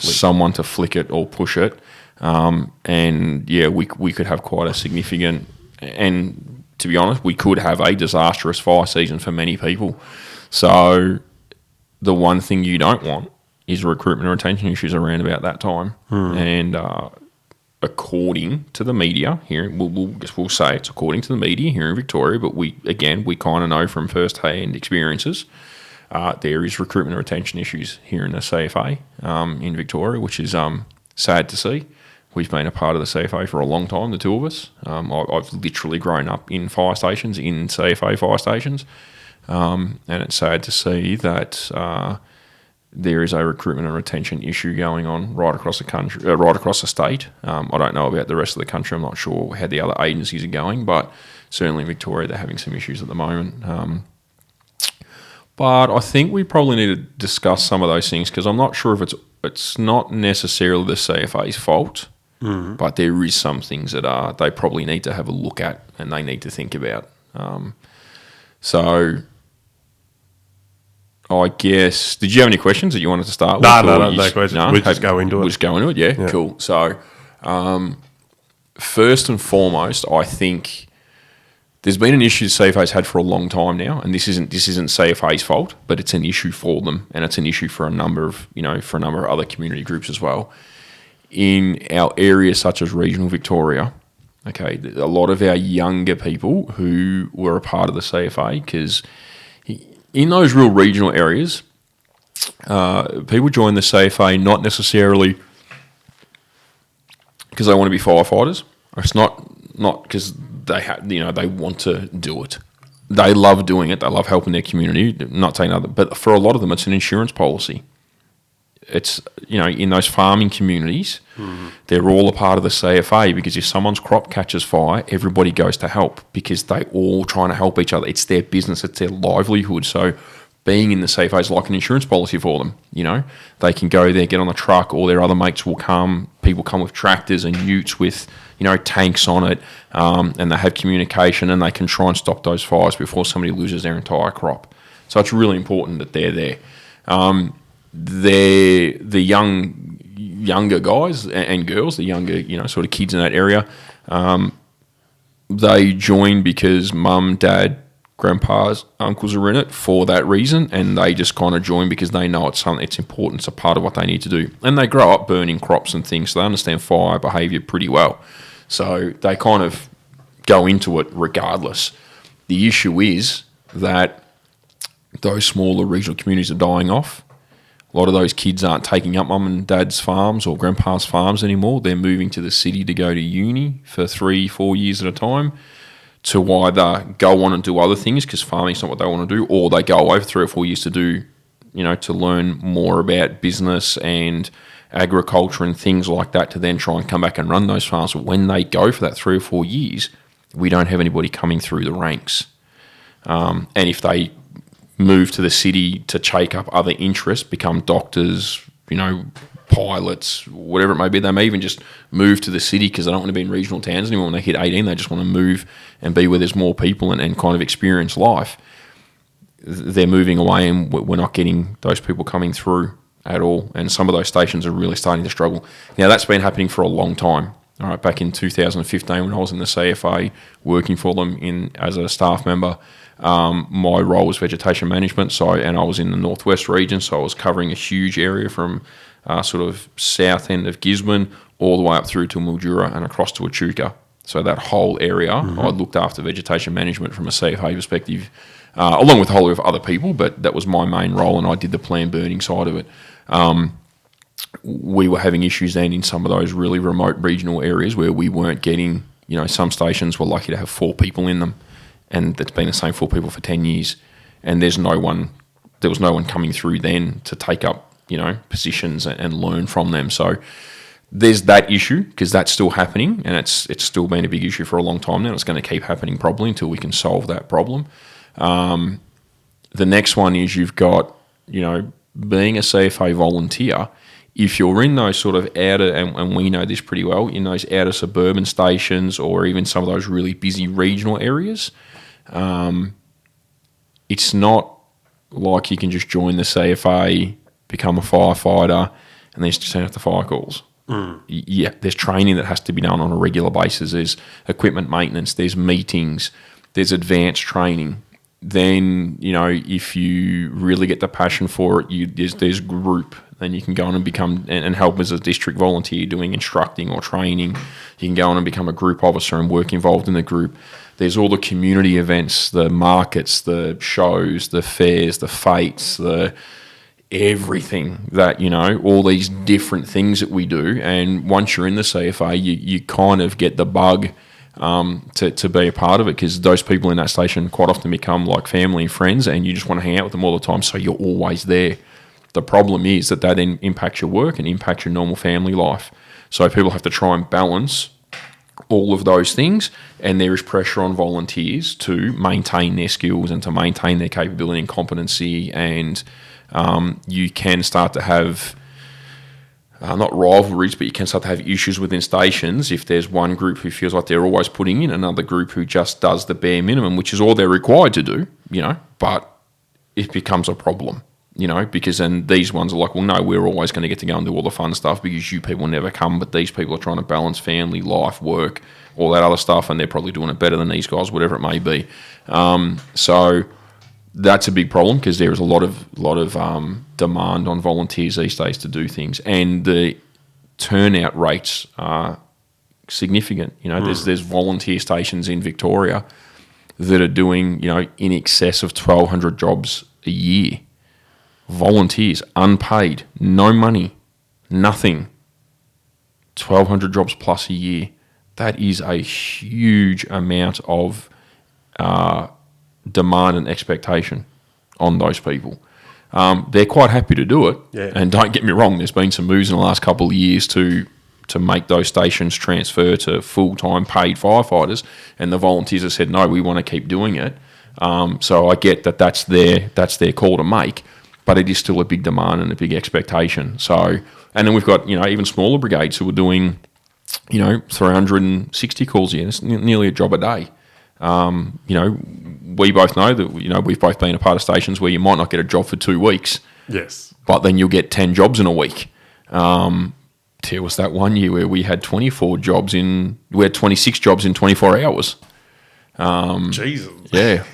someone to flick it or push it. We could have quite a significant, and to be honest, we could have a disastrous fire season for many people. So the one thing you don't want is recruitment and retention issues around about that time. And according to the media here, we'll say it's according to the media here in Victoria, but we kind of know from first-hand experiences, there is recruitment and retention issues here in the CFA in Victoria, which is sad to see. We've been a part of the CFA for a long time, the two of us. I've literally grown up in fire stations, in CFA fire stations, and it's sad to see that there is a recruitment and retention issue going on right across the country, right across the state. I don't know about the rest of the country. I'm not sure how the other agencies are going, but certainly in Victoria they're having some issues at the moment. But I think we probably need to discuss some of those things because I'm not sure if it's not necessarily the CFA's fault, but there is some things that they probably need to have a look at and they need to think about. So I guess, did you have any questions that you wanted to start with? No questions. We'll just go into it. We'll just go into it, yeah. Cool. So first and foremost, I think there's been an issue CFA's had for a long time now, and this isn't CFA's fault, but it's an issue for them, and it's an issue for a number of other community groups as well. In our areas such as regional Victoria, okay, a lot of our younger people who were a part of the CFA, because in those real regional areas, people join the CFA not necessarily because they want to be firefighters. It's not because they want to do it. They love doing it. They love helping their community. Not saying other, but for a lot of them, it's an insurance policy. It's in those farming communities, they're all a part of the CFA because if someone's crop catches fire, everybody goes to help because they all trying to help each other. It's their business. It's their livelihood. So being in the CFA is like an insurance policy for them. They can go there, get on the truck, all their other mates will come. People come with tractors and utes with tanks on it, and they have communication and they can try and stop those fires before somebody loses their entire crop. So it's really important that they're there. They're the younger guys and girls, the younger sort of kids in that area. They join because mum, dad, grandpas, uncles are in it for that reason, and they just kind of join because they know it's important. It's a part of what they need to do, and they grow up burning crops and things, so they understand fire behaviour pretty well. So they kind of go into it regardless. The issue is that those smaller regional communities are dying off. A lot of those kids aren't taking up mum and dad's farms or grandpa's farms anymore. They're moving to the city to go to uni for 3-4 years at a time to either go on and do other things because farming's not what they want to do, or they go away for 3 or 4 years to do, to learn more about business and agriculture and things like that to then try and come back and run those farms. But when they go for that 3 or 4 years, we don't have anybody coming through the ranks. And if they move to the city to take up other interests, become doctors, pilots, whatever it may be. They may even just move to the city because they don't want to be in regional towns anymore. When they hit 18, they just want to move and be where there's more people and kind of experience life. They're moving away, and we're not getting those people coming through at all. And some of those stations are really starting to struggle. Now, that's been happening for a long time. All right, back in 2015 when I was in the CFA working for them as a staff member, my role was vegetation management. And I was in the northwest region, so I was covering a huge area from sort of south end of Gisborne all the way up through to Mildura and across to Echuca. So that whole area, I looked after vegetation management from a CFA perspective, along with a whole lot of other people, but that was my main role, and I did the plan burning side of it. We were having issues then in some of those really remote regional areas where we weren't getting, some stations were lucky to have 4 people in them, and that's been the same 4 people for 10 years, and there was no one coming through then to take up, positions and learn from them. So there's that issue, because that's still happening, and it's still been a big issue for a long time now. It's going to keep happening probably until we can solve that problem. The next one is you've got, being a CFA volunteer, if you're in those sort of outer, and we know this pretty well, in those outer suburban stations or even some of those really busy regional areas, it's not like you can just join the CFA, become a firefighter, and then just turn out the fire calls. Yeah, there's training that has to be done on a regular basis. There's equipment maintenance, there's meetings, there's advanced training. Then, if you really get the passion for it, there's group. Then you can go on and become and help as a district volunteer doing instructing or training. You can go on and become a group officer and work involved in the group. There's all the community events, the markets, the shows, the fairs, the fetes, the everything that, all these different things that we do. And once you're in the CFA, you kind of get the bug to be a part of it, because those people in that station quite often become like family and friends, and you just want to hang out with them all the time, so you're always there. The problem is that then impacts your work and impacts your normal family life. So people have to try and balance all of those things, and there is pressure on volunteers to maintain their skills and to maintain their capability and competency, and you can start to have not rivalries, but you can start to have issues within stations if there's one group who feels like they're always putting in, another group who just does the bare minimum, which is all they're required to do, but it becomes a problem, because then these ones are like, well, no, we're always going to get to go and do all the fun stuff because you people never come, but these people are trying to balance family, life, work, all that other stuff, and they're probably doing it better than these guys, whatever it may be. So that's a big problem, because there is a lot of demand on volunteers these days to do things, and the turnout rates are significant. There's volunteer stations in Victoria that are doing in excess of 1,200 jobs a year. Volunteers, unpaid, no money, nothing. 1,200 jobs plus a year. That is a huge amount of demand and expectation on those people. They're quite happy to do it, and don't get me wrong, there's been some moves in the last couple of years to make those stations transfer to full-time paid firefighters, and the volunteers have said, no, we want to keep doing it. So I get that's their call to make, but it is still a big demand and a big expectation. So, and then we've got even smaller brigades who are doing 360 calls a year. It's nearly a job a day. We both know that we've both been a part of stations where you might not get a job for 2 weeks. Yes. But then you'll get 10 jobs in a week. There was that one year where we had 26 jobs in 24 hours. Jesus. Yeah.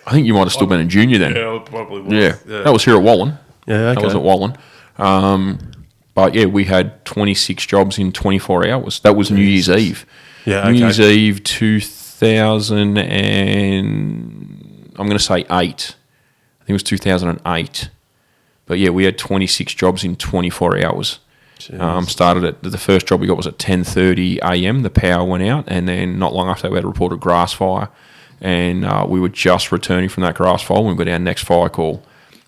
I think you might have still been a junior then. Yeah, it probably was. Yeah. That was here at Wallen. Yeah, okay. That was at Wallen. But yeah, we had 26 jobs in 24 hours. That was New Year's Eve. Yeah, okay. New Year's Eve 2000 and I'm going to say 8. I think it was 2008. But yeah, we had 26 jobs in 24 hours. Started at the first job we got was at 10:30 a.m. The power went out, and then not long after that we had a reported grass fire, and we were just returning from that grass fire when we got our next fire call.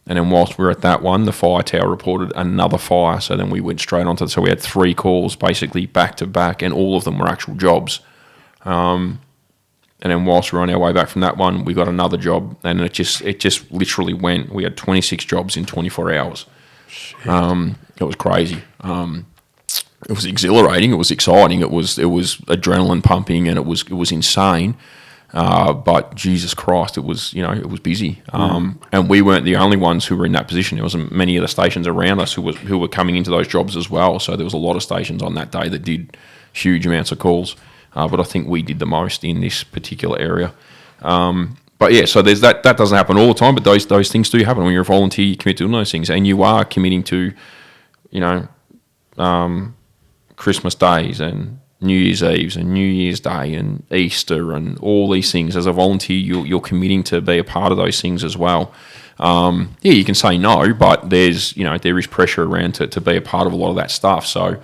And then whilst we were at that one, the fire tower reported another fire. So then we went straight onto it. So we had 3 calls basically back to back, and all of them were actual jobs. And then whilst we were on our way back from that one, we got another job, and it just literally went. We had 26 jobs in 24 hours. It was crazy. It was exhilarating. It was exciting. It was adrenaline pumping, and it was insane. But Jesus Christ, it was busy. And we weren't the only ones who were in that position. There was many of the stations around us who were coming into those jobs as well. So there was a lot of stations on that day that did huge amounts of calls. But I think we did the most in this particular area. But yeah, so there's that doesn't happen all the time, but those things do happen when you're a volunteer. You commit to doing those things, and you are committing to, Christmas days and New Year's Eves and New Year's Day and Easter and all these things. As a volunteer, you're committing to be a part of those things as well. You can say no, but there is pressure around to be a part of a lot of that stuff. So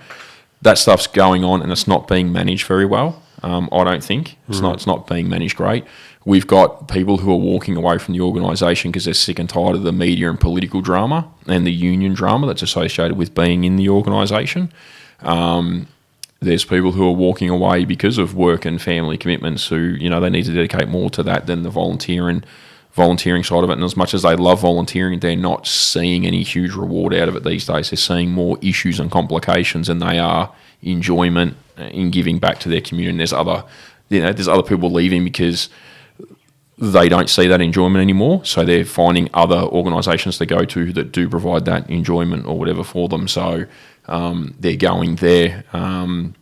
that stuff's going on, and it's not being managed very well. I don't think it's not being managed great. We've got people who are walking away from the organisation because they're sick and tired of the media and political drama and the union drama that's associated with being in the organisation. There's people who are walking away because of work and family commitments who, they need to dedicate more to that than the volunteering side of it. And as much as they love volunteering, they're not seeing any huge reward out of it these days. They're seeing more issues and complications than they are enjoyment in giving back to their community. And there's other people leaving because they don't see that enjoyment anymore. So they're finding other organisations to go to that do provide that enjoyment or whatever for them. So they're going there. And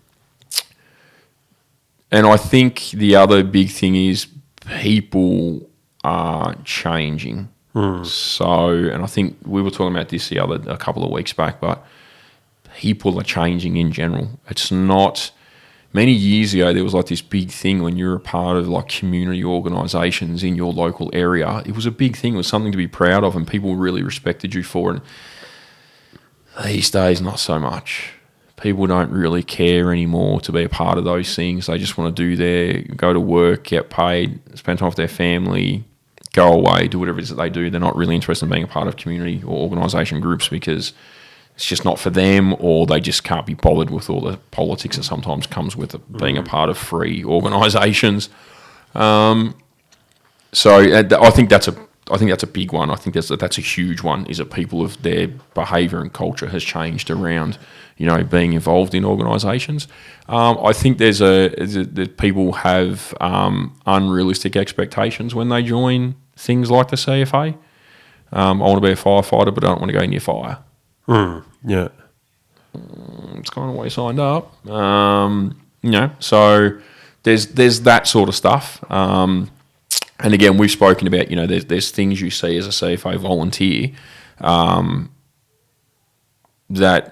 I think the other big thing is people are changing. So, and I think we were talking about this a couple of weeks back, but people are changing in general. It's not... Many years ago, there was like this big thing when you were a part of like community organisations in your local area. It was a big thing. It was something to be proud of, and people really respected you for it. These days, not so much. People don't really care anymore to be a part of those things. They just want to go to work, get paid, spend time with their family, go away, do whatever it is that they do. They're not really interested in being a part of community or organisation groups because it's just not for them, or they just can't be bothered with all the politics that sometimes comes with being a part of free organisations. So I think that's a big one. I think that's a huge one. Is that people of their behaviour and culture has changed around, being involved in organisations. I think that people have unrealistic expectations when they join things like the CFA. I want to be a firefighter, but I don't want to go near fire. Yeah. It's kind of why you signed up. So there's that sort of stuff. And again, we've spoken about, there's things you see as a CFA volunteer that,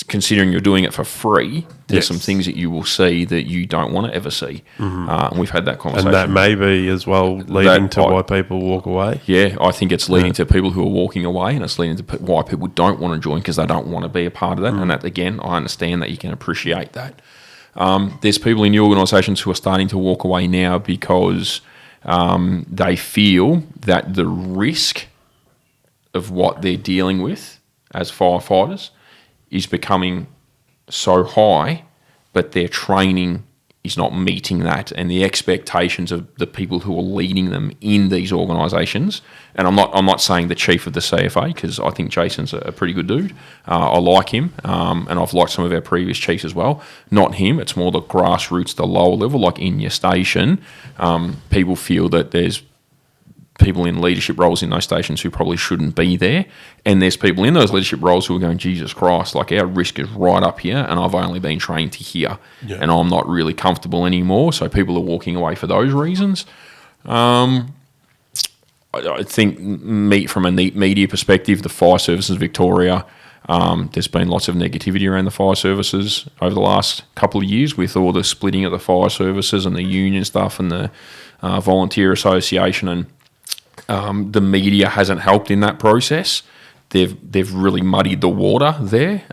considering you're doing it for free, there's some things that you will see that you don't want to ever see. And we've had that conversation. And that may be as well leading to why people walk away. Yeah, I think it's leading to people who are walking away, and it's leading to why people don't want to join because they don't want to be a part of that. And that, again, I understand that you can appreciate that. There's people in the organisations who are starting to walk away now because they feel that the risk of what they're dealing with as firefighters is becoming so high, but their training is not meeting that, and the expectations of the people who are leading them in these organisations. And I'm not saying the chief of the CFA, because I think Jason's a pretty good dude. I like him, and I've liked some of our previous chiefs as well. Not him. It's more the grassroots, the lower level, like in your station. People feel that there's people in leadership roles in those stations who probably shouldn't be there, and there's people in those leadership roles who are going, Jesus Christ, like our risk is right up here, and I've only been trained to here, and I'm not really comfortable anymore. So people are walking away for those reasons. I think from a media perspective, the fire services Victoria, there's been lots of negativity around the fire services over the last couple of years with all the splitting of the fire services and the union stuff and the volunteer association, and the media hasn't helped in that process. They've really muddied the water there.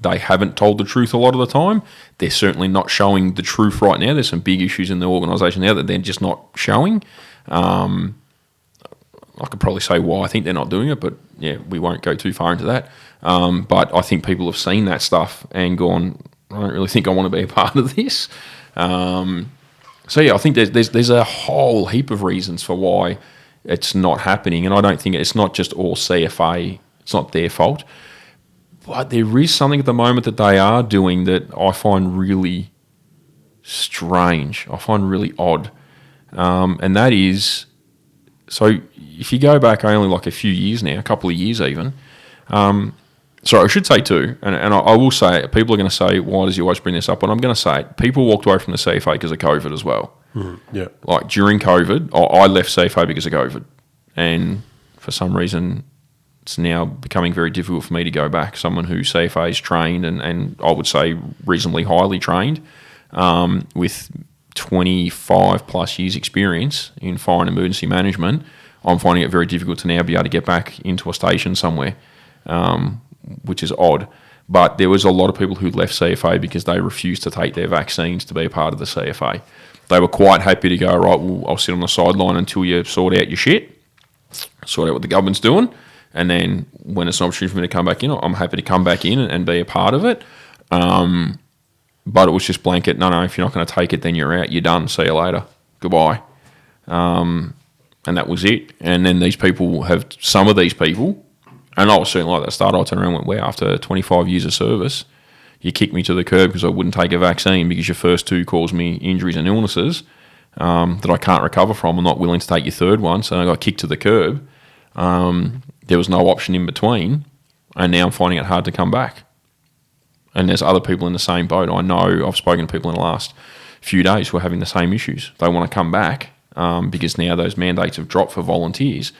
They haven't told the truth a lot of the time. They're certainly not showing the truth right now. There's some big issues in the organisation now that they're just not showing. I could probably say why I think they're not doing it, but yeah, we won't go too far into that. But I think people have seen that stuff and gone, I don't really think I want to be a part of this. So yeah, I think there's a whole heap of reasons for why it's not happening, and I don't think it's not just all CFA It's not their fault. But there is something at the moment that they are doing that I find really strange. I find really odd. And that is, so if you go back only like a few years now, a couple of years even, sorry, I should say too, and I will say, people are going to say, why does he always bring this up? But I'm going to say it. People walked away from the CFA because of COVID as well. Yeah. Like during COVID, I left CFA because of COVID. And for some reason, it's now becoming very difficult for me to go back. Someone who CFA is trained and I would say reasonably highly trained with 25 plus years experience in fire and emergency management, I'm finding it very difficult to now be able to get back into a station somewhere, which is odd. But there was a lot of people who left CFA because they refused to take their vaccines to be a part of the CFA. They were quite happy to go, right, well, I'll sit on the sideline until you sort out your shit, sort out what the government's doing, and then when it's an opportunity for me to come back in, I'm happy to come back in and be a part of it. But it was just blanket, no, if you're not going to take it, then you're out, you're done, see you later, goodbye. And that was it. And then some of these people, and I was certainly like that at the start, I turned around and went, wow, after 25 years of service, you kicked me to the curb because I wouldn't take a vaccine because your first two caused me injuries and illnesses that I can't recover from. I'm not willing to take your third one, so I got kicked to the curb. There was no option in between, and now I'm finding it hard to come back. And there's other people in the same boat. I know I've spoken to people in the last few days who are having the same issues. They want to come back because now those mandates have dropped for volunteers.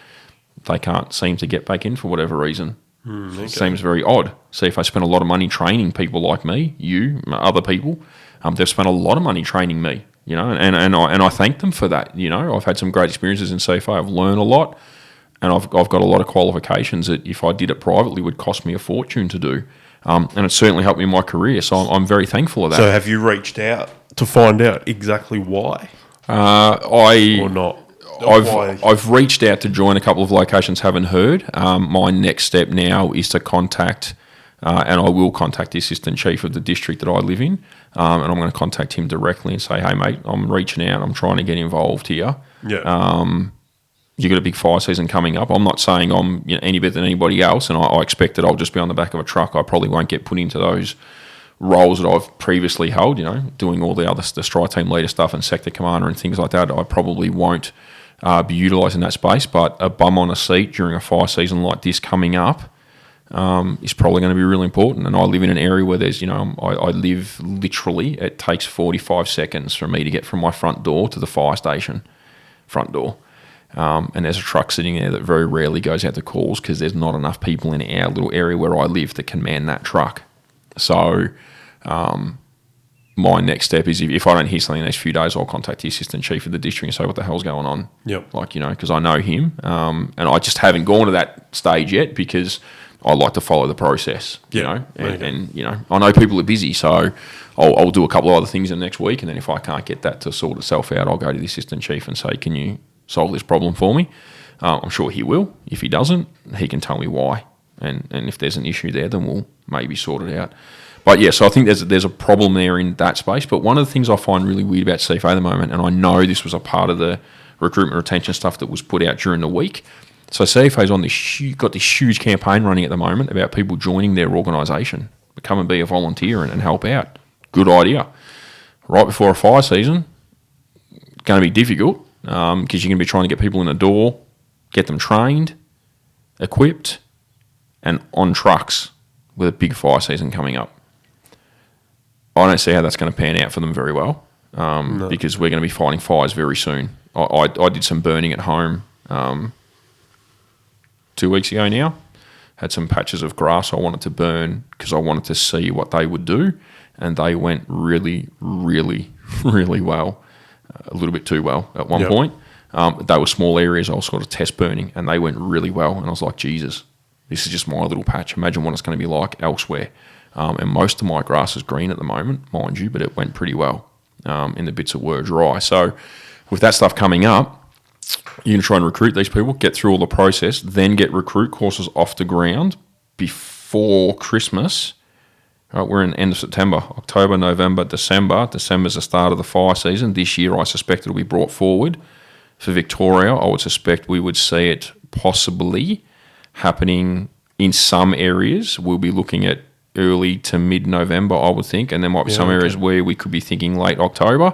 They can't seem to get back in for whatever reason. Okay. It seems very odd. See, if I spent a lot of money training people like me, you, other people, they've spent a lot of money training me, you know, and I thank them for that. You know, I've had some great experiences in CFA. I've learned a lot, and I've got a lot of qualifications that if I did it privately would cost me a fortune to do. And it certainly helped me in my career, so I'm very thankful of that. So have you reached out to find out exactly why? Or not? I've reached out to join a couple of locations, haven't heard. My next step now is to contact, and I will contact the assistant chief of the district that I live in, and I'm going to contact him directly and say, hey mate, I'm reaching out, I'm trying to get involved here. Yeah. You've got a big fire season coming up. I'm not saying I'm any better than anybody else, and I expect that I'll just be on the back of a truck. I probably won't get put into those roles that I've previously held, you know, doing all the strike team leader stuff and sector commander and things like that. I probably won't be utilising that space, but a bum on a seat during a fire season like this coming up is probably going to be really important. And I live in an area where there's, you know, I live literally, it takes 45 seconds for me to get from my front door to the fire station front door. And there's a truck sitting there that very rarely goes out to calls because there's not enough people in our little area where I live that can man that truck. So my next step is if I don't hear something in the next few days, I'll contact the assistant chief of the district and say what the hell's going on. Yep. Like, you know, because I know him, and I just haven't gone to that stage yet because I like to follow the process, you know, and you know, I know people are busy, so I'll do a couple of other things in the next week, and then if I can't get that to sort itself out, I'll go to the assistant chief and say, can you solve this problem for me? I'm sure he will. If he doesn't, he can tell me why, and if there's an issue there, then we'll maybe sort it out. But yeah, so I think there's a problem there in that space. But one of the things I find really weird about CFA at the moment, and I know this was a part of the recruitment retention stuff that was put out during the week. So CFA's on got this huge campaign running at the moment about people joining their organisation, come and be a volunteer and help out. Good idea. Right before a fire season, going to be difficult because you're going to be trying to get people in the door, get them trained, equipped, and on trucks with a big fire season coming up. I don't see how that's going to pan out for them very well because we're going to be fighting fires very soon. I did some burning at home 2 weeks ago now. Had some patches of grass I wanted to burn because I wanted to see what they would do, and they went really, really, really well. A little bit too well at one point. They were small areas I was sort of test burning, and they went really well. And I was like, Jesus, this is just my little patch. Imagine what it's going to be like elsewhere. And most of my grass is green at the moment, mind you, but it went pretty well in the bits that were dry. So with that stuff coming up, you're going to try and recruit these people, get through all the process, then get recruit courses off the ground before Christmas. Right, we're in the end of September, October, November, December. December's the start of the fire season. This year I suspect it'll be brought forward. For Victoria, I would suspect we would see it possibly happening in some areas, we'll be looking at early to mid-November, I would think, and there might be some areas where we could be thinking late October.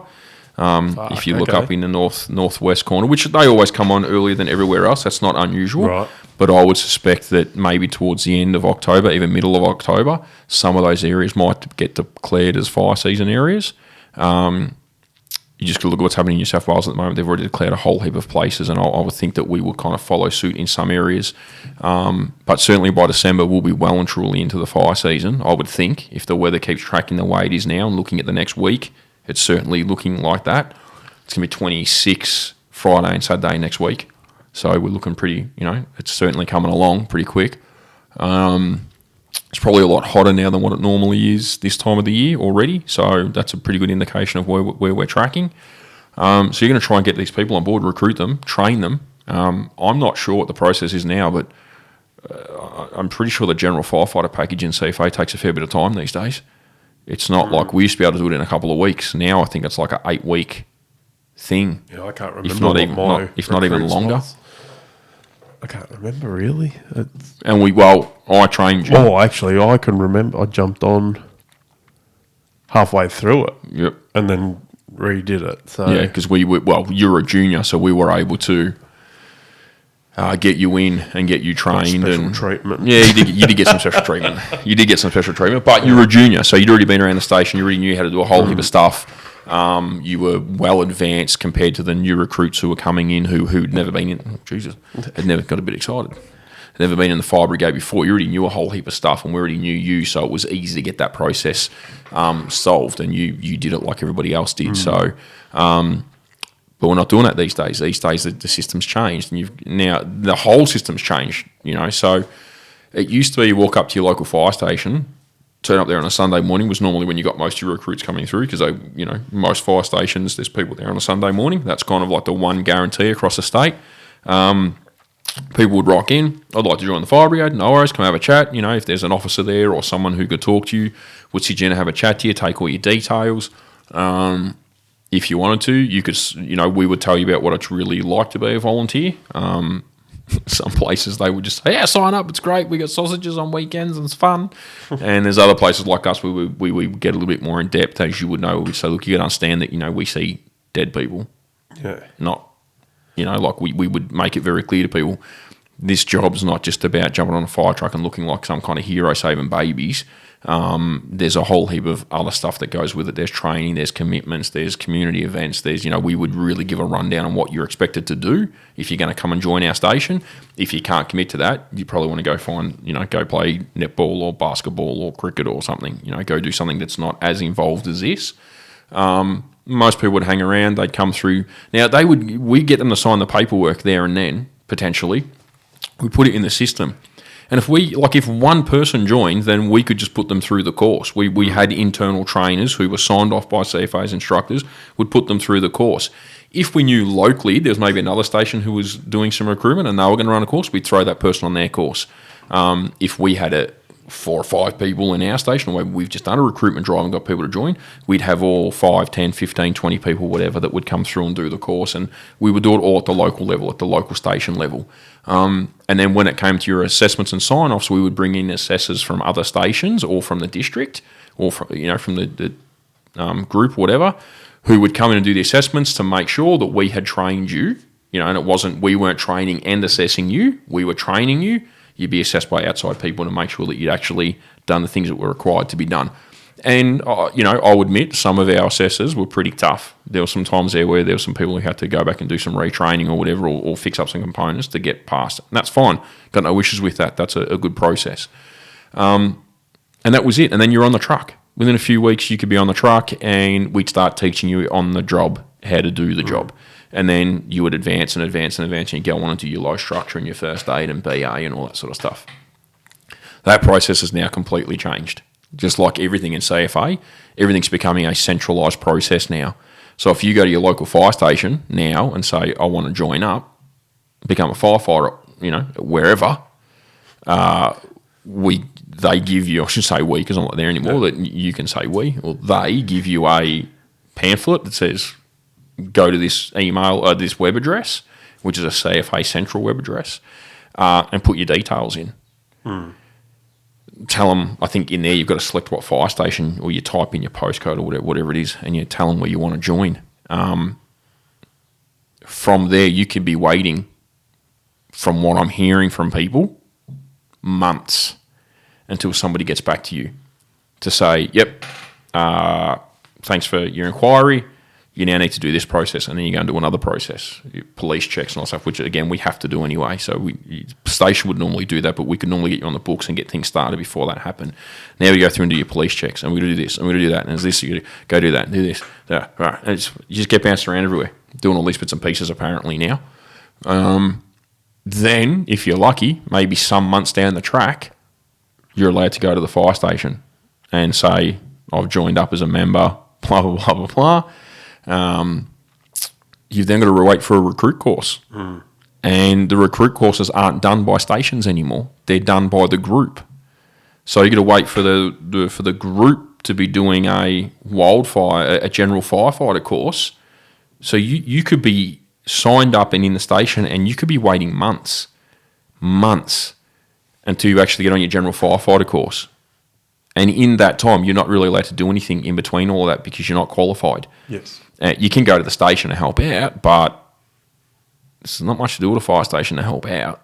If you look up in the northwest corner, which they always come on earlier than everywhere else, that's not unusual. Right. But I would suspect that maybe towards the end of October, even middle of October, some of those areas might get declared as fire season areas. You just got to look at what's happening in New South Wales at the moment. They've already declared a whole heap of places, and I would think that we will kind of follow suit in some areas. But certainly by December, we'll be well and truly into the fire season, I would think, if the weather keeps tracking the way it is now and looking at the next week. It's certainly looking like that. It's going to be 26 Friday and Saturday next week. So we're looking pretty, it's certainly coming along pretty quick. It's probably a lot hotter now than what it normally is this time of the year already. So that's a pretty good indication of where we're tracking. So you're going to try and get these people on board, recruit them, train them. I'm not sure what the process is now, but I'm pretty sure the general firefighter package in CFA takes a fair bit of time these days. It's not like we used to be able to do it in a couple of weeks. Now I think it's like an 8-week thing. Yeah, I can't remember. If not even longer. I can't remember really. And I trained you. Oh, actually, I can remember. I jumped on halfway through it. Yep. And then redid it. So yeah, because you're a junior, so we were able to get you in and get you trained. Special treatment. Yeah, you did get some special treatment. You did get some special treatment, but you were a junior, so you'd already been around the station. You already knew how to do a whole heap of stuff. You were well advanced compared to the new recruits who were coming in who'd never been in. Had never got a bit excited. Had never been in the fire brigade before. You already knew a whole heap of stuff, and we already knew you, so it was easy to get that process solved, and you did it like everybody else did. So. But we're not doing that these days. These days, the system's changed, and now the whole system's changed. So it used to be you walk up to your local fire station, turn up there on a Sunday morning was normally when you got most of your recruits coming through because most fire stations there's people there on a Sunday morning. That's kind of like the one guarantee across the state. People would rock in. I'd like to join the fire brigade. No worries, come have a chat. If there's an officer there or someone who could talk to you, would sit you and have a chat to you, take all your details. If you wanted to, you could, we would tell you about what it's really like to be a volunteer. Some places they would just say, yeah, sign up, it's great. We got sausages on weekends and it's fun. And there's other places like us where we get a little bit more in depth, as you would know. We'd say, look, you got to understand that, we see dead people. Yeah. Not, like we would make it very clear to people, this job's not just about jumping on a fire truck and looking like some kind of hero saving babies. There's a whole heap of other stuff that goes with it. There's training, there's commitments, there's community events. There's, we would really give a rundown on what you're expected to do if you're going to come and join our station. If you can't commit to that, you probably want to go go play netball or basketball or cricket or something. Go do something that's not as involved as this. Most people would hang around. They'd come through. Now we get them to sign the paperwork there and then potentially. We put it in the system. And if one person joined, then we could just put them through the course. We had internal trainers who were signed off by CFA's instructors, would put them through the course. If we knew locally there's maybe another station who was doing some recruitment and they were going to run a course, we'd throw that person on their course. If we had 4 or 5 people in our station, or we've just done a recruitment drive and got people to join, we'd have all 5, 10, 15, 20 people, whatever, that would come through and do the course. And we would do it all at the local level, at the local station level. And then when it came to your assessments and sign-offs, we would bring in assessors from other stations or from the district or from the group, whatever, who would come in and do the assessments to make sure that we had trained you, and it wasn't we weren't training and assessing you, we were training you. You'd be assessed by outside people to make sure that you'd actually done the things that were required to be done. And, I'll admit some of our assessors were pretty tough. There were some times there where there were some people who had to go back and do some retraining or whatever or fix up some components to get past it. And that's fine. Got no issues with that. That's a good process. And that was it. And then you're on the truck. Within a few weeks, you could be on the truck and we'd start teaching you on the job how to do the job. And then you would advance and advance and advance and you go on into your low structure and your first aid and BA and all that sort of stuff. That process has now completely changed. Just like everything in CFA, everything's becoming a centralised process now. So if you go to your local fire station now and say, I want to join up, become a firefighter, wherever, they give you, I should say we because I'm not there anymore, that you can say we, or they give you a pamphlet that says, go to this email, this web address, which is a CFA central web address, and put your details in. Tell them, I think in there you've got to select what fire station, or you type in your postcode or whatever it is, and you tell them where you want to join. From there, you could be waiting, from what I'm hearing from people, months until somebody gets back to you to say, yep, thanks for your inquiry. You now need to do this process, and then you go and do another process, police checks and all that stuff, which, again, we have to do anyway. So station would normally do that, but we could normally get you on the books and get things started before that happened. Now we go through and do your police checks, and we're going to do this, and we're going to do that, and there's this, you go do that, and do this. Yeah, right. And you just get bounced around everywhere, doing all these bits and pieces apparently now. Then, if you're lucky, maybe some months down the track, you're allowed to go to the fire station and say, I've joined up as a member, blah, blah, blah, blah, blah. You've then got to wait for a recruit course. And the recruit courses aren't done by stations anymore. They're done by the group. So you got to wait for the group to be doing a general firefighter course. So you could be signed up and in the station, and you could be waiting months until you actually get on your general firefighter course. And in that time, you're not really allowed to do anything in between all of that because you're not qualified. Yes. You can go to the station to help out, but there's not much to do with a fire station to help out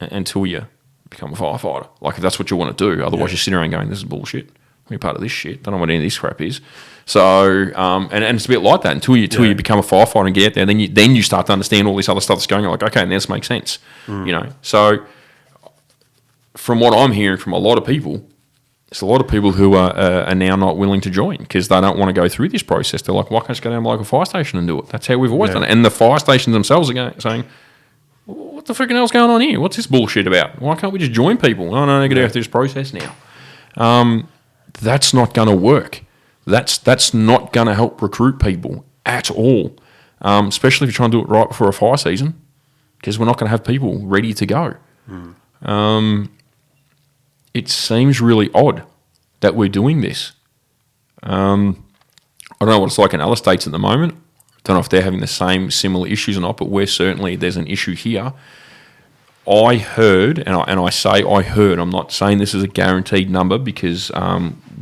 until you become a firefighter. Like, if that's what you want to do. Otherwise, you're sitting around going, this is bullshit. I'm part of this shit. Don't know what any of this crap is. So, and it's a bit like that until you become a firefighter and get out there. Then you start to understand all this other stuff that's going on. Like, okay, now this makes sense. You know, so from what I'm hearing from a lot of people, there's a lot of people who are now not willing to join because they don't want to go through this process. They're like, why can't I just go down to my local fire station and do it? That's how we've always done it. And the fire stations themselves are saying, what the freaking hell's going on here? What's this bullshit about? Why can't we just join people? Oh, no, get out through this process now. That's not going to work. That's not going to help recruit people at all, especially if you're trying to do it right before a fire season, because we're not going to have people ready to go. It seems really odd that we're doing this. I don't know what it's like in other states at the moment. I don't know if they're having the same similar issues or not, but there's an issue here. I heard, and I say I heard, I'm not saying this is a guaranteed number because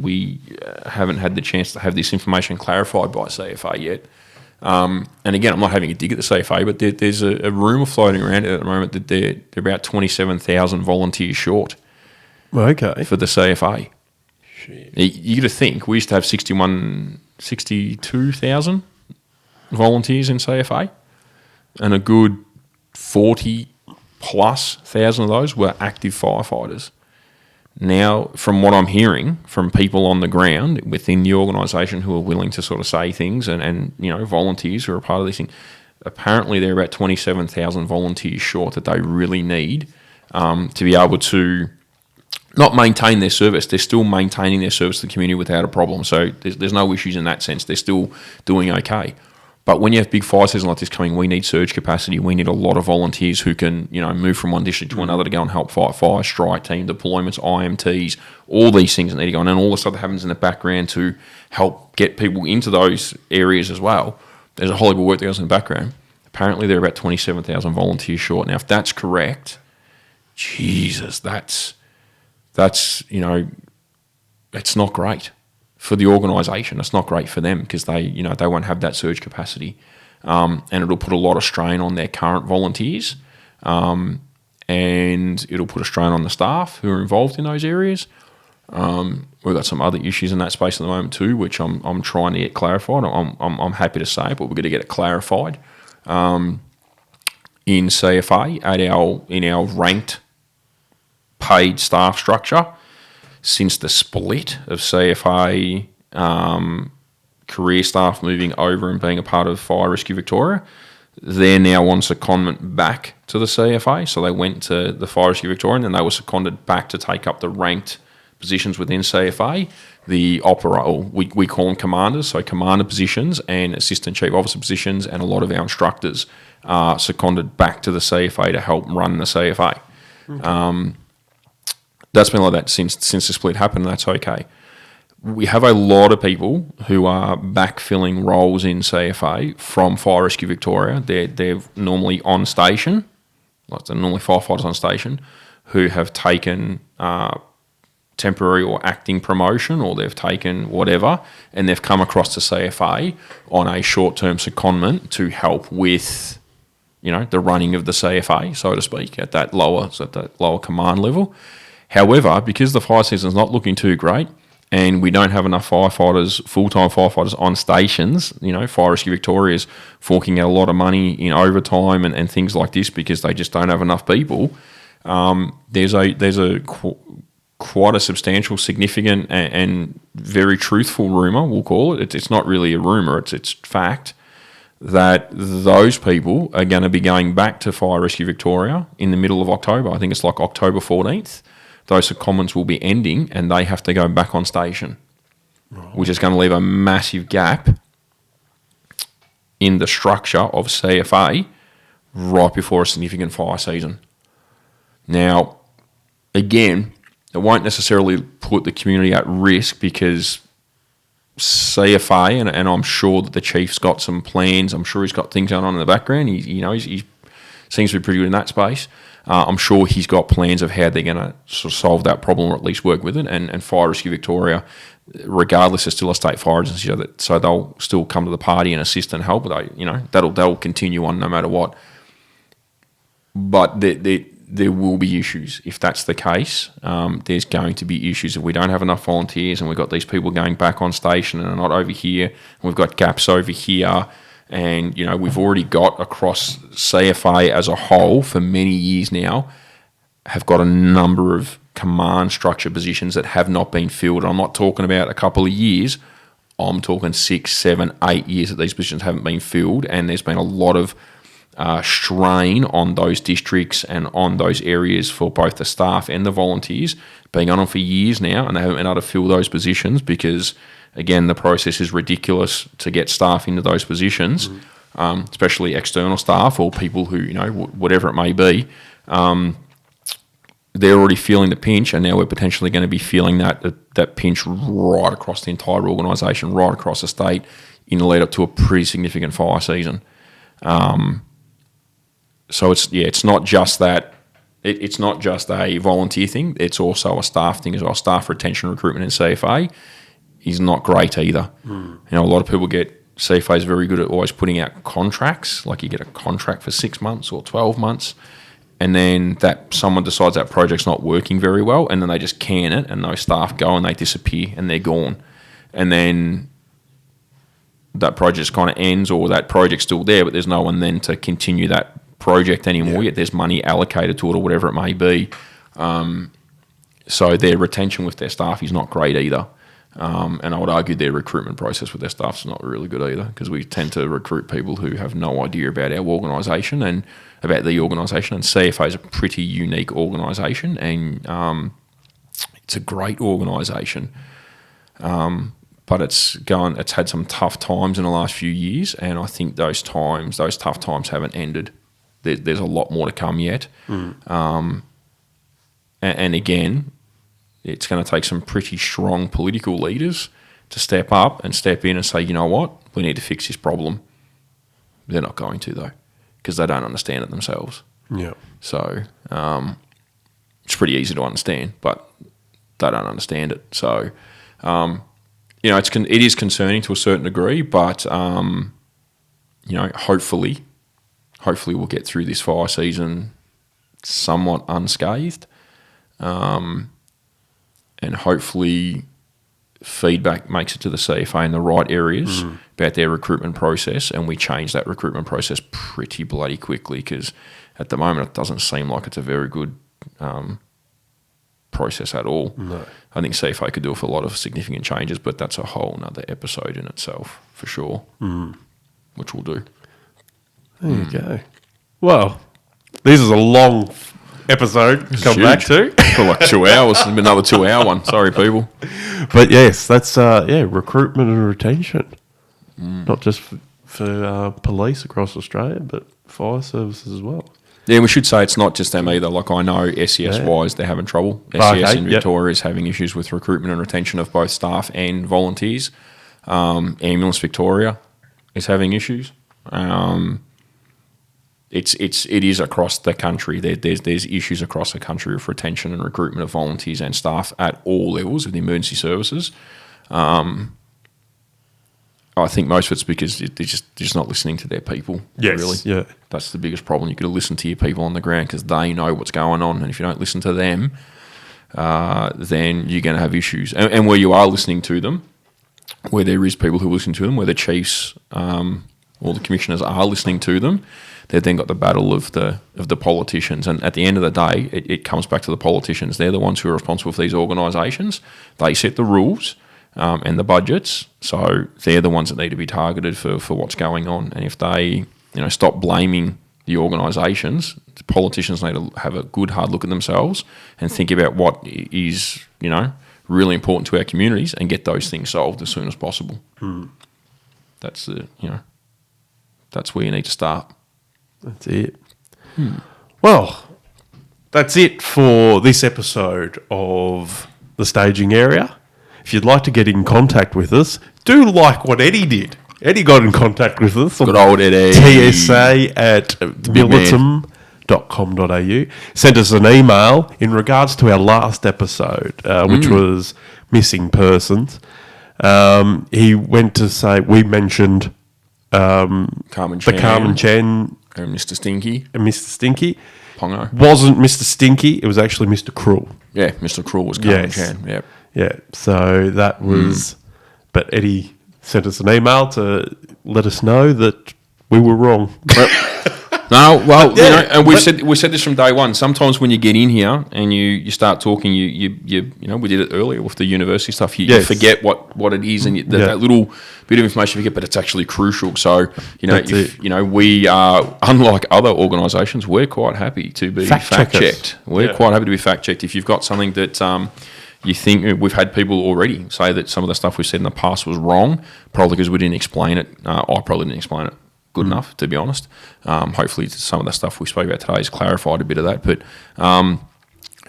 we haven't had the chance to have this information clarified by CFA yet. And again, I'm not having a dig at the CFA, but there's a rumour floating around at the moment that they're about 27,000 volunteers short. Okay. For the CFA. Shit. You got to think, we used to have 62,000 volunteers in CFA, and a good 40 plus thousand of those were active firefighters. Now, from what I'm hearing from people on the ground within the organisation who are willing to sort of say things and volunteers who are a part of this thing, apparently they're about 27,000 volunteers short that they really need to be able to not maintain their service. They're still maintaining their service to the community without a problem. So there's no issues in that sense. They're still doing okay. But when you have big fire seasons like this coming, we need surge capacity. We need a lot of volunteers who can, move from one district to another to go and help fight fire, strike team, deployments, IMTs, all these things that need to go on, and all the stuff that happens in the background to help get people into those areas as well. There's a whole heap of work that goes in the background. Apparently, they're about 27,000 volunteers short. Now, if that's correct, Jesus, that's it's not great for the organisation. It's not great for them because they won't have that surge capacity, and it'll put a lot of strain on their current volunteers, and it'll put a strain on the staff who are involved in those areas. We've got some other issues in that space at the moment too, which I'm trying to get clarified. I'm happy to say it, but we're going to get it clarified in CFA in our ranked paid staff structure. Since the split of CFA career staff moving over and being a part of Fire Rescue Victoria, they're now on secondment back to the CFA. So they went to the Fire Rescue Victoria and then they were seconded back to take up the ranked positions within CFA. The we call them commanders, so commander positions and assistant chief officer positions, and a lot of our instructors are seconded back to the CFA to help run the CFA. Okay. That's been like that since the split happened, and that's okay. We have a lot of people who are backfilling roles in CFA from Fire Rescue Victoria. They're normally on station like they're normally firefighters on station, who have taken temporary or acting promotion, or they've taken whatever, and they've come across to CFA on a short-term secondment to help with, the running of the CFA, so to speak, at that lower command level. However, because the fire season's not looking too great, and we don't have enough firefighters, full-time firefighters on stations, Fire Rescue Victoria is forking out a lot of money in overtime and things like this because they just don't have enough people. There's quite a substantial, significant, and very truthful rumour, we'll call it. It's not really a rumour, it's fact, that those people are going to be going back to Fire Rescue Victoria in the middle of October. I think it's like October 14th. Those secondments will be ending and they have to go back on station, which is going to leave a massive gap in the structure of CFA right before a significant fire season. Now, again, it won't necessarily put the community at risk because CFA, and I'm sure that the chief's got some plans. I'm sure he's got things going on in the background. He seems to be pretty good in that space. I'm sure he's got plans of how they're going to sort of solve that problem or at least work with it. And Fire Rescue Victoria, regardless, is still a state fire agency, so they'll still come to the party and assist and help. That'll continue on no matter what. But there will be issues if that's the case. There's going to be issues if we don't have enough volunteers and we've got these people going back on station and are not over here. And we've got gaps over here. And, we've already got across CFA as a whole for many years now, have got a number of command structure positions that have not been filled. I'm not talking about a couple of years. I'm talking 6, 7, 8 years that these positions haven't been filled. And there's been a lot of strain on those districts and on those areas for both the staff and the volunteers, being on them for years now, and they haven't been able to fill those positions because, again, the process is ridiculous to get staff into those positions, especially external staff or people who, whatever it may be. They're already feeling the pinch, and now we're potentially going to be feeling that pinch right across the entire organisation, right across the state, in the lead up to a pretty significant fire season. So it's not just that. It's not just a volunteer thing. It's also a staff thing as well. Staff retention, recruitment in CFA is not great either. A lot of people CFA is very good at always putting out contracts. Like you get a contract for 6 months or 12 months, and then that someone decides that project's not working very well, and then they just can it, and those staff go and they disappear and they're gone, and then that project kind of ends, or that project's still there, but there's no one then to continue that project anymore. Yet there's money allocated to it or whatever it may be. So their retention with their staff is not great either. And I would argue their recruitment process with their staff is not really good either, because we tend to recruit people who have no idea about our organisation and about the organisation. And CFA is a pretty unique organisation, and it's a great organisation. But it's had some tough times in the last few years, and I think those tough times haven't ended. There's a lot more to come yet. And again, it's going to take some pretty strong political leaders to step up and step in and say, you know what, we need to fix this problem. They're not going to, though, because they don't understand it themselves. Yeah. So it's pretty easy to understand, but they don't understand it. So, it is concerning to a certain degree, but, hopefully we'll get through this fire season somewhat unscathed. And hopefully feedback makes it to the CFA in the right areas about their recruitment process, and we change that recruitment process pretty bloody quickly, because at the moment it doesn't seem like it's a very good process at all. No. I think CFA could do it for a lot of significant changes, but that's a whole nother episode in itself for sure, which we'll do. There you go. Well, this is a long episode to come back to. For like 2 hours. It's been another 2 hour one. Sorry, people. But yes, that's recruitment and retention. Not just for police across Australia, but fire services as well. Yeah, we should say it's not just them either. Like, I know SES-wise, they're having trouble. SES in Victoria is having issues with recruitment and retention of both staff and volunteers. Ambulance Victoria is having issues. it is across the country. There's issues across the country with retention and recruitment of volunteers and staff at all levels of the emergency services. I think most of it's because they're just not listening to their people. Yes, really. yeah. That's the biggest problem. You've got to listen to your people on the ground because they know what's going on. And if you don't listen to them, then you're going to have issues. And where you are listening to them, where there is people who listen to them, where the chiefs or the commissioners are listening to them, they've then got the battle of the politicians. And at the end of the day, it comes back to the politicians. They're the ones who are responsible for these organisations. They set the rules and the budgets. So they're the ones that need to be targeted for what's going on. And if they stop blaming the organisations, the politicians need to have a good hard look at themselves and think about what is really important to our communities and get those things solved as soon as possible. That's that's where you need to start. That's it. Well, that's it for this episode of The Staging Area. If you'd like to get in contact with us, do like what Eddie did. Eddie got in contact with us. Good old Eddie. tsa@militum.com.au. Sent us an email in regards to our last episode, which was missing persons. He went to say, we mentioned Carmen the Carmen Chen and Mr. Stinky. and Mr. Stinky. Pongo. Wasn't Mr. Stinky, it was actually Mr. Cruel. Yeah, Mr. Cruel was Carmen Yes. Chan. Yep. Yeah, so that was... But Eddie sent us an email to let us know that we were wrong. No, well, Yeah, and we said this from day one. Sometimes when you get in here and you start talking, you we did it earlier with the university stuff. You Yes. forget what it is, and that little bit of information you forget, but it's actually crucial. So That's it. we are, unlike other organisations, we're quite happy to be Fact fact checkers. checked. We're quite happy to be fact checked. If you've got something that you think, we've had people already say that some of the stuff we said in the past was wrong, probably because we didn't explain it. I probably didn't explain it good enough, to be honest. Hopefully some of the stuff we spoke about today has clarified a bit of that. But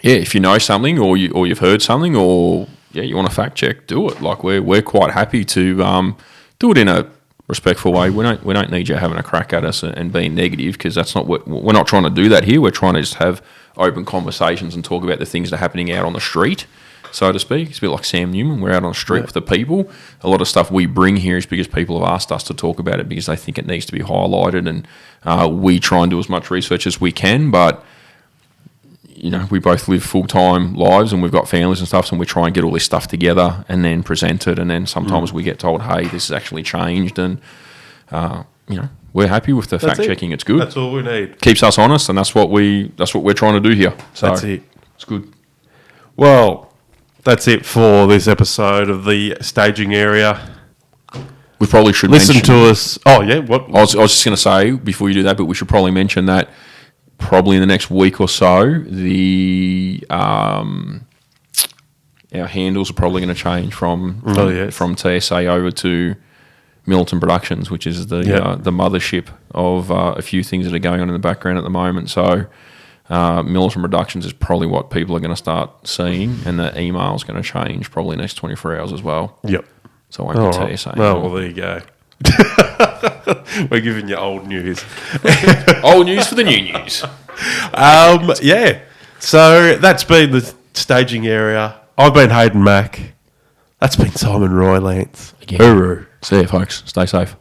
if you know something or you've heard something or you want to fact check, do it. Like we're quite happy to do it in a respectful way. We don't need you having a crack at us and being negative, because that's not what we're not trying to do that here. We're trying to just have open conversations and talk about the things that are happening out on the street, so to speak. It's a bit like Sam Newman. We're out on the street with the people. A lot of stuff we bring here is because people have asked us to talk about it because they think it needs to be highlighted, and we try and do as much research as we can, but we both live full-time lives and we've got families and stuff, so we try and get all this stuff together and then present it, and then sometimes we get told, hey, this has actually changed, and we're happy with the fact-checking. It's good. That's all we need. Keeps us honest, and that's what we're trying to do here. So That's it. It's good. Well, that's it for this episode of The Staging Area. We probably should Listen mention... to us. Oh, yeah, what? I was just going to say, before you do that, but we should probably mention that probably in the next week or so, our handles are probably going to change from TSA over to Militum Productions, which is the mothership of a few things that are going on in the background at the moment. So Militum Productions is probably what people are going to start seeing, and the email is going to change probably in the next 24 hours as well. Yep. So it won't be TSA. Oh, well, there you go. We're giving you old news. Old news for the new news. Yeah. So that's been The Staging Area. I've been Hayden Mack. That's been Simon Roylance. Again. Hooroo. See you, folks. Stay safe.